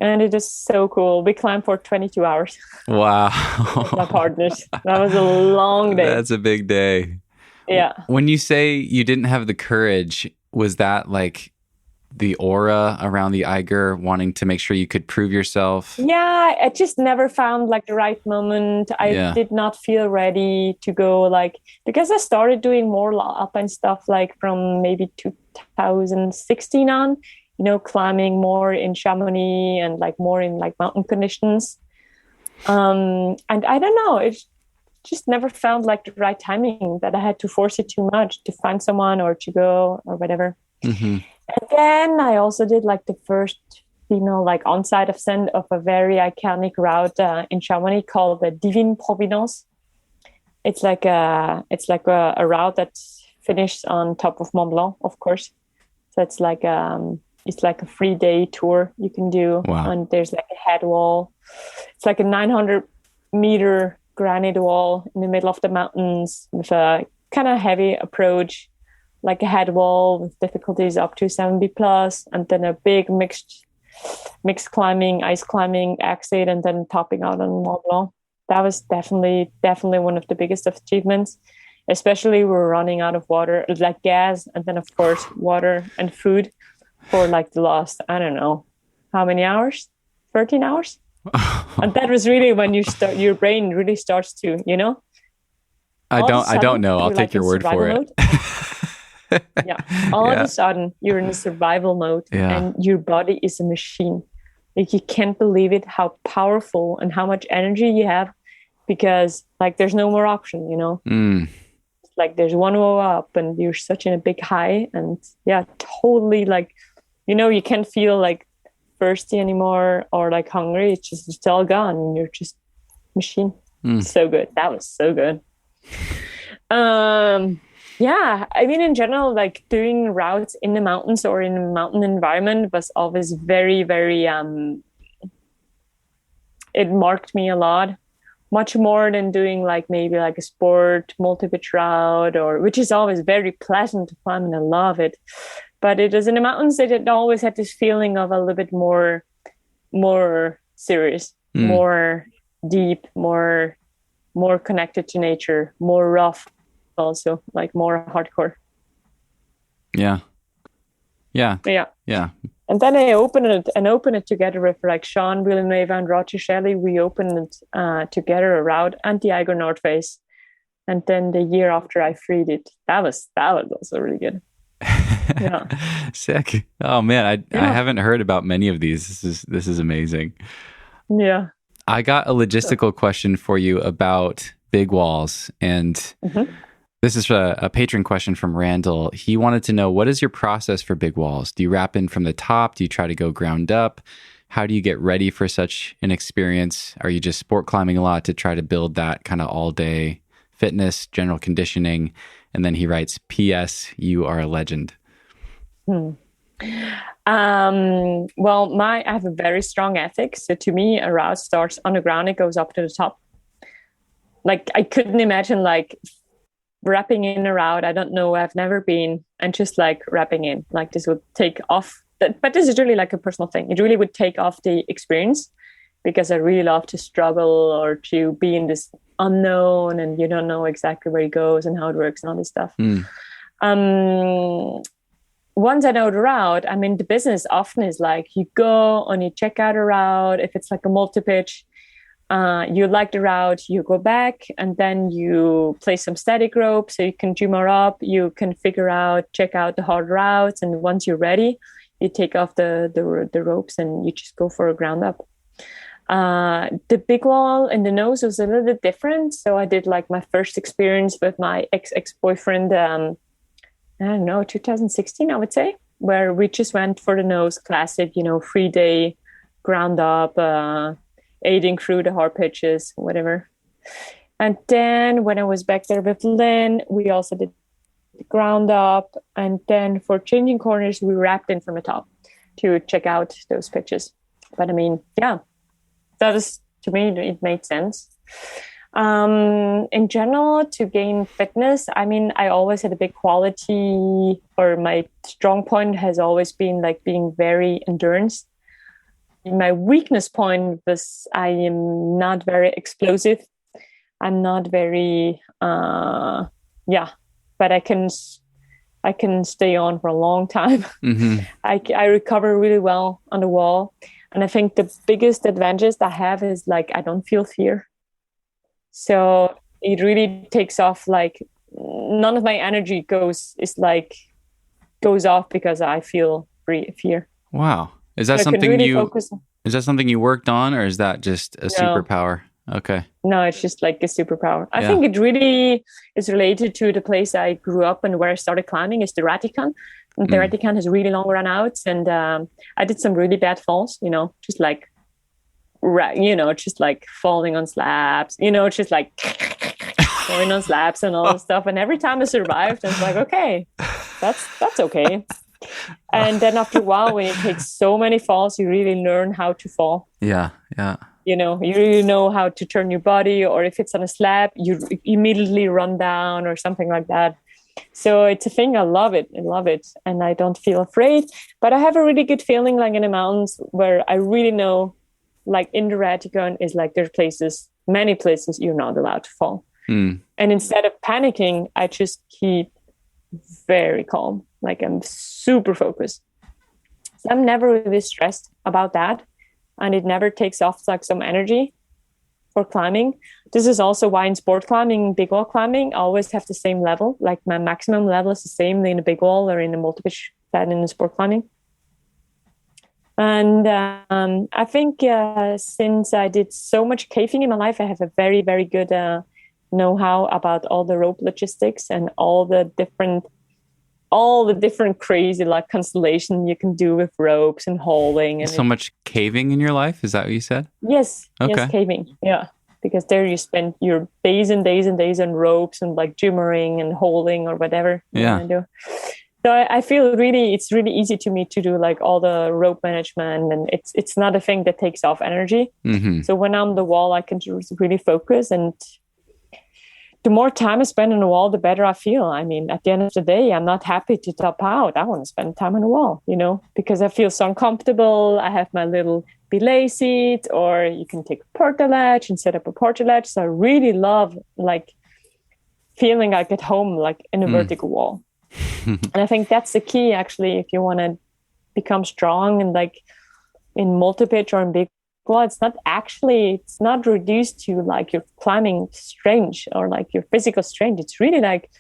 And it is so cool. We climbed for 22 hours. Wow. With my partners. That was a long day. That's a big day. Yeah. When you say you didn't have the courage, was that like the aura around the Eiger, wanting to make sure you could prove yourself? Yeah, I just never found like the right moment. I did not feel ready to go, like, because I started doing more alpine stuff like from maybe 2016 on. climbing more in Chamonix and like more in like mountain conditions. And I don't know, it just never felt like the right timing, that I had to force it too much to find someone or to go or whatever. Mm-hmm. And then I also did like the first female like on-site ascent of a very iconic route in Chamonix called the Divine Providence. It's like a route that finishes on top of Mont Blanc, of course. So it's like a 3-day tour you can do. Wow. And there's like a head wall. It's like a 900-meter granite wall in the middle of the mountains with a kind of heavy approach, like a head wall with difficulties up to 70 plus, and then a big mixed climbing, ice climbing exit, and then topping out on Mont Blanc. That was definitely one of the biggest of achievements. Especially we're running out of water, like gas, and then of course water and food for like the last, I don't know, how many hours? 13 hours? And that was really when your brain really starts to, I don't know. I'll take your word for it. Yeah. All of a sudden you're in a survival mode and your body is a machine. Like you can't believe it, how powerful and how much energy you have, because like there's no more option, Like there's one row up and you're such in a big high, and totally like, you can't feel like thirsty anymore or like hungry. It's all gone and you're just machine. So good. That was so good. I mean, in general, like doing routes in the mountains or in a mountain environment was always very, very, it marked me a lot, much more than doing like maybe like a sport multi-pitch route, which is always very pleasant to climb and I love it. But it is in the mountains that it always had this feeling of a little bit more serious, more deep, more connected to nature, more rough, also like more hardcore. Yeah. And then I opened it together with like Sean Villanueva and Roger Shelley. We opened it together a route Anti-Eiger North Face, and then the year after I freed it. That was also really good. Yeah. Sick. Oh man, I haven't heard about many of these. This is amazing. Yeah. I got a logistical question for you about big walls, and this is a patron question from Randall. He wanted to know, what is your process for big walls? Do you wrap in from the top? Do you try to go ground up? How do you get ready for such an experience? Are you just sport climbing a lot to try to build that kind of all day fitness, general conditioning? And then he writes, P.S. You are a legend. Well, I have a very strong ethic. So to me, a route starts on the ground, it goes up to the top. Like I couldn't imagine like wrapping in a route. I don't know, I've never been, and just like wrapping in, like this would take off. But this is really like a personal thing. It really would take off the experience, because I really love to struggle or to be in this unknown and you don't know exactly where it goes and how it works and all this stuff. Once I know the route, I mean, the business often is like you go and you check out a route. If it's like a multi-pitch, you like the route, you go back and then you play some static rope so you can jump up, you can check out the hard routes. And once you're ready, you take off the ropes and you just go for a ground up. The big wall in the nose was a little bit different. So I did like my first experience with my ex-boyfriend, I don't know, 2016, I would say, where we just went for the nose classic, 3-day ground up, aiding through the hard pitches, whatever. And then when I was back there with Lynn, we also did the ground up. And then for changing corners, we wrapped in from the top to check out those pitches. But I mean, yeah, that is, to me, it made sense. In general, to gain fitness, I mean, I always had a big quality, or my strong point has always been like being very endurance. My weakness point was I am not very explosive. I'm not very, but I can stay on for a long time. I recover really well on the wall. And I think the biggest advantage I have is like, I don't feel fear. So it really takes off, like none of my energy goes off because I feel fear. Wow. Is that So I can something really focus. is that something you worked on, or is that just a No, superpower? Okay. no, it's just like a superpower. I Yeah. think it really is related to the place I grew up and where I started climbing is the Ratican. And the Ratican has really long runouts, and I did some really bad falls. Just like just like falling on slabs. Just like going on slabs and all this stuff. And every time I survived, I was like, okay, that's okay. And then after a while, when you take so many falls, you really learn how to fall. Yeah. Yeah. You really know how to turn your body, or if it's on a slab, you immediately run down or something like that. So it's a thing. I love it. And I don't feel afraid, but I have a really good feeling like in the mountains where I really know, like in the Ratican is like there's many places you're not allowed to fall. And instead of panicking, I just keep very calm. Like I'm super focused. So I'm never really stressed about that. And it never takes off like some energy for climbing. This is also why in sport climbing, big wall climbing, I always have the same level. Like my maximum level is the same in a big wall or in a multi-pitch than in the sport climbing. And I think since I did so much caving in my life, I have a very, very good know-how about all the rope logistics and all the different crazy like constellation you can do with ropes and hauling. And so much caving in your life? Is that what you said? Yes. Okay. Yes, caving. Yeah. Because there you spend your days and days and days on ropes and like jimmering and hauling or whatever you want to do. So I feel it's really easy to me to do like all the rope management, and it's not a thing that takes off energy. So when I'm on the wall, I can just really focus, and the more time I spend on the wall, the better I feel. I mean, at the end of the day, I'm not happy to top out. I want to spend time on the wall, because I feel so uncomfortable. I have my little belay seat, or you can take a portaledge and set up a portaledge. So I really love like feeling like at home, like in a vertical wall. And I think that's the key, actually, if you want to become strong and like in multi-pitch or in big wall, it's not reduced to like your climbing strength or like your physical strength. It's really like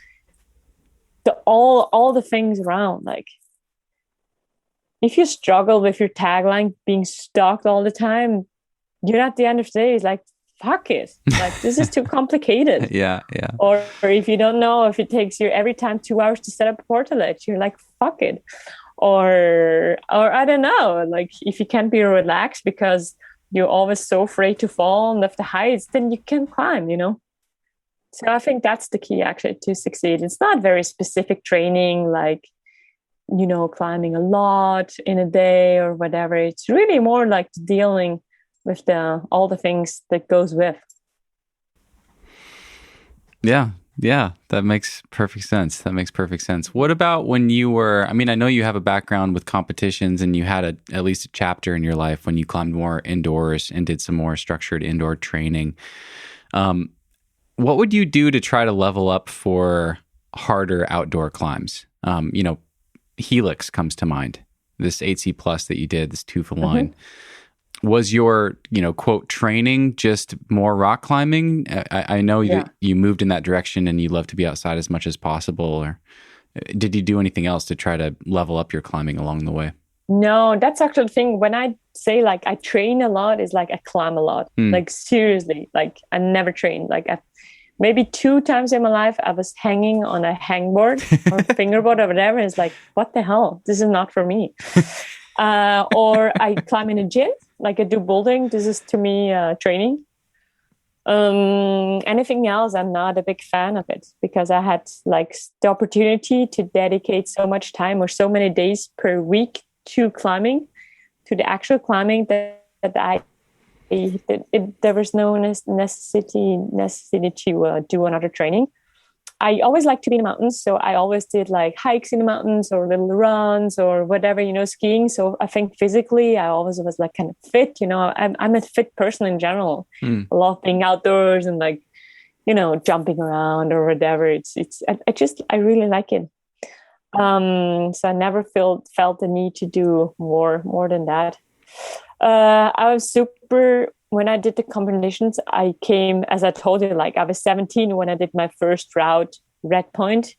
all the things around. Like if you struggle with your tagline being stuck all the time, you're at the end of the day, it's like, fuck it. Like, this is too complicated. Yeah. Or if you don't know, if it takes you every time 2 hours to set up a portaledge, you're like, fuck it. Or I don't know, like if you can't be relaxed because you're always so afraid to fall and lift the heights, then you can't climb, So I think that's the key actually to succeed. It's not very specific training, like, climbing a lot in a day or whatever. It's really more like dealing with all the things that goes with. Yeah, that makes perfect sense. What about when you were, I mean, I know you have a background with competitions and you had at least a chapter in your life when you climbed more indoors and did some more structured indoor training. What would you do to try to level up for harder outdoor climbs? Helix comes to mind, this 8C plus that you did, this 2 for line. Was your, quote, training just more rock climbing? I know you moved in that direction and you love to be outside as much as possible. Or did you do anything else to try to level up your climbing along the way? No, that's actually the thing. When I say like I train a lot, is like I climb a lot. Like seriously, like I never trained. Like maybe 2 times in my life, I was hanging on a hangboard or fingerboard or whatever. And it's like, what the hell? This is not for me. Or I climb in a gym. Like I do bouldering. This is to me training. Anything else, I'm not a big fan of it because I had like the opportunity to dedicate so much time or so many days per week to climbing, to the actual climbing that there was no necessity to do another training. I always like to be in the mountains, so I always did like hikes in the mountains or little runs or whatever, skiing. So I think physically, I always was like kind of fit. I'm a fit person in general. I love being outdoors and like, jumping around or whatever. I really like it. So I never felt the need to do more than that. I was when I did the competitions, I came, as I told you, like I was 17 when I did my first route, Red Point.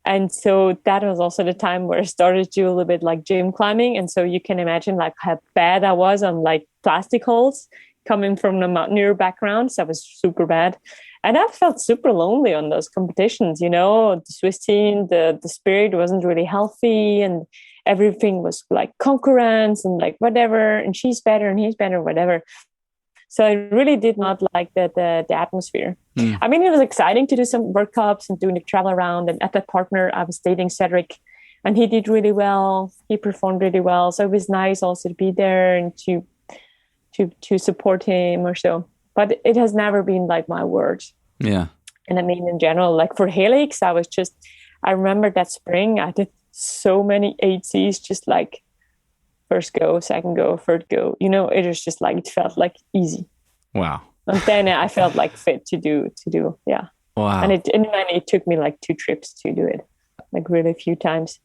And so that was also the time where I started to do a little bit like gym climbing. And so you can imagine like how bad I was on like plastic holes coming from the mountaineer background. So I was super bad. And I felt super lonely on those competitions, you know, the Swiss team, the spirit wasn't really healthy and everything was like concurrence and like whatever. And she's better and he's better, whatever. So I really did not like the atmosphere. I mean, it was exciting to do some World Cups and doing the travel around. And at that partner, I was dating Cedric, and he did really well. He performed really well. So it was nice also to be there and to support him or so. But it has never been like my word. Yeah. And I mean, in general, like for Helix, I remember that spring, I did so many 8Cs, just like first go, second go, third go. You know, it was just like, it felt like easy. Wow. And then I felt like fit to do. Yeah. Wow. And it took me like 2 trips to do it, like really a few times.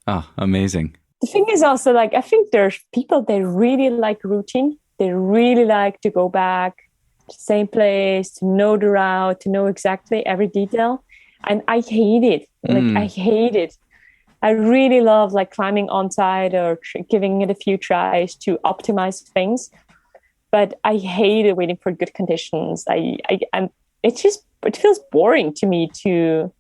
Oh, amazing. The thing is also like, I think there's people, they really like routine. They really like to go back to the same place, to know the route, to know exactly every detail. And I hate it. I hate it. I really love like climbing on site or giving it a few tries to optimize things. But I hate waiting for good conditions. It feels boring to me to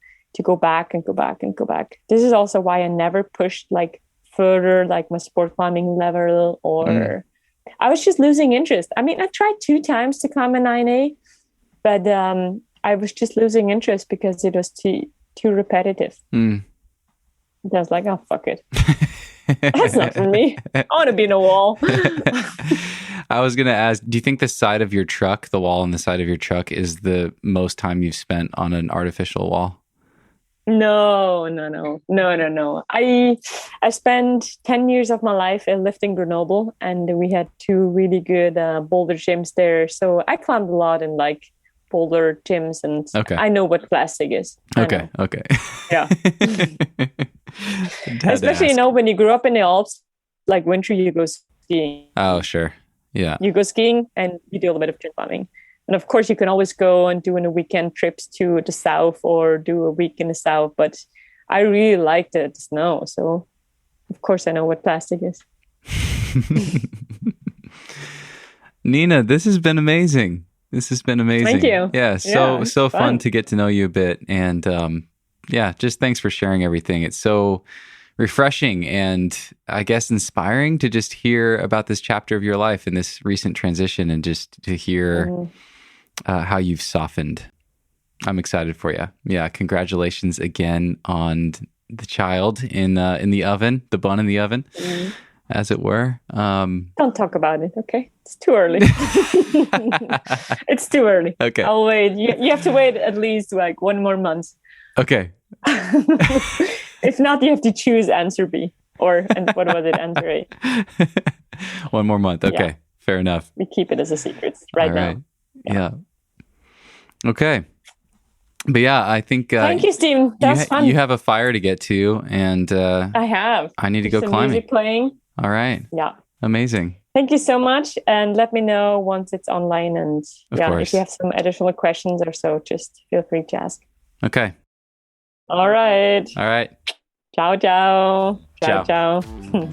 go back and go back and go back. This is also why I never pushed like further, like my sport climbing level, or I was just losing interest. I mean, I tried 2 times to climb a 9A, but I was just losing interest because it was too repetitive. I was like, oh, fuck it. That's not for me. I want to be in a wall. I was going to ask, do you think the side of your truck, the wall on the side of your truck, is the most time you've spent on an artificial wall? No. I spent 10 years of my life lifting Grenoble, and we had 2 really good boulder gyms there. So I climbed a lot in like boulder gyms, and I know what plastic is. Okay. Yeah. Especially, you know, when you grew up in the Alps, like winter, you go skiing. Oh, sure. Yeah. You go skiing and you do a little bit of gym climbing. And of course, you can always go and do in a weekend trips to the south or do a week in the south. But I really liked the snow. So, of course, I know what plastic is. Nina, this has been amazing. Thank you. Yeah, so fun to get to know you a bit. And just thanks for sharing everything. It's so refreshing and I guess inspiring to just hear about this chapter of your life and this recent transition, and just to hear how you've softened. I'm excited for you. Yeah, congratulations again on the child in the oven, the bun in the oven, as it were. Don't talk about it, okay? It's too early. It's too early. Okay. I'll wait. You have to wait at least like 1 more month. Okay. If not, you have to choose answer B. And what was it, answer A? 1 more month. Okay. Yeah. Fair enough. We keep it as a secret right now. Yeah. Okay. But yeah, I think... Thank you, Steve. That's fun. You have a fire to get to, and... I have. I need to go climbing. Music playing. All right. Yeah. Amazing. Thank you so much. And let me know once it's online. And of course. If you have some additional questions or so, just feel free to ask. Okay. All right. Ciao. Ciao.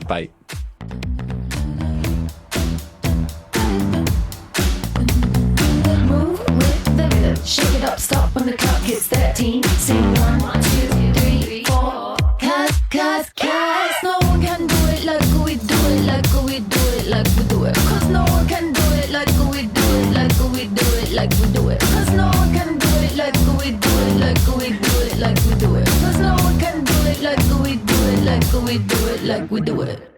Bye. Move with the rhythm. Shake it up, stop when the clock hits 13. Sing 1, 2, 3, 4. Cause no one can do it like we do it, like we do it, like we do it. Cause no one can do it like we do it, like we do it, like we do it. Cause no one can do it like we do it, like we do it, like we do it. Cause no one can do it like we do it, like we do it, like we do it.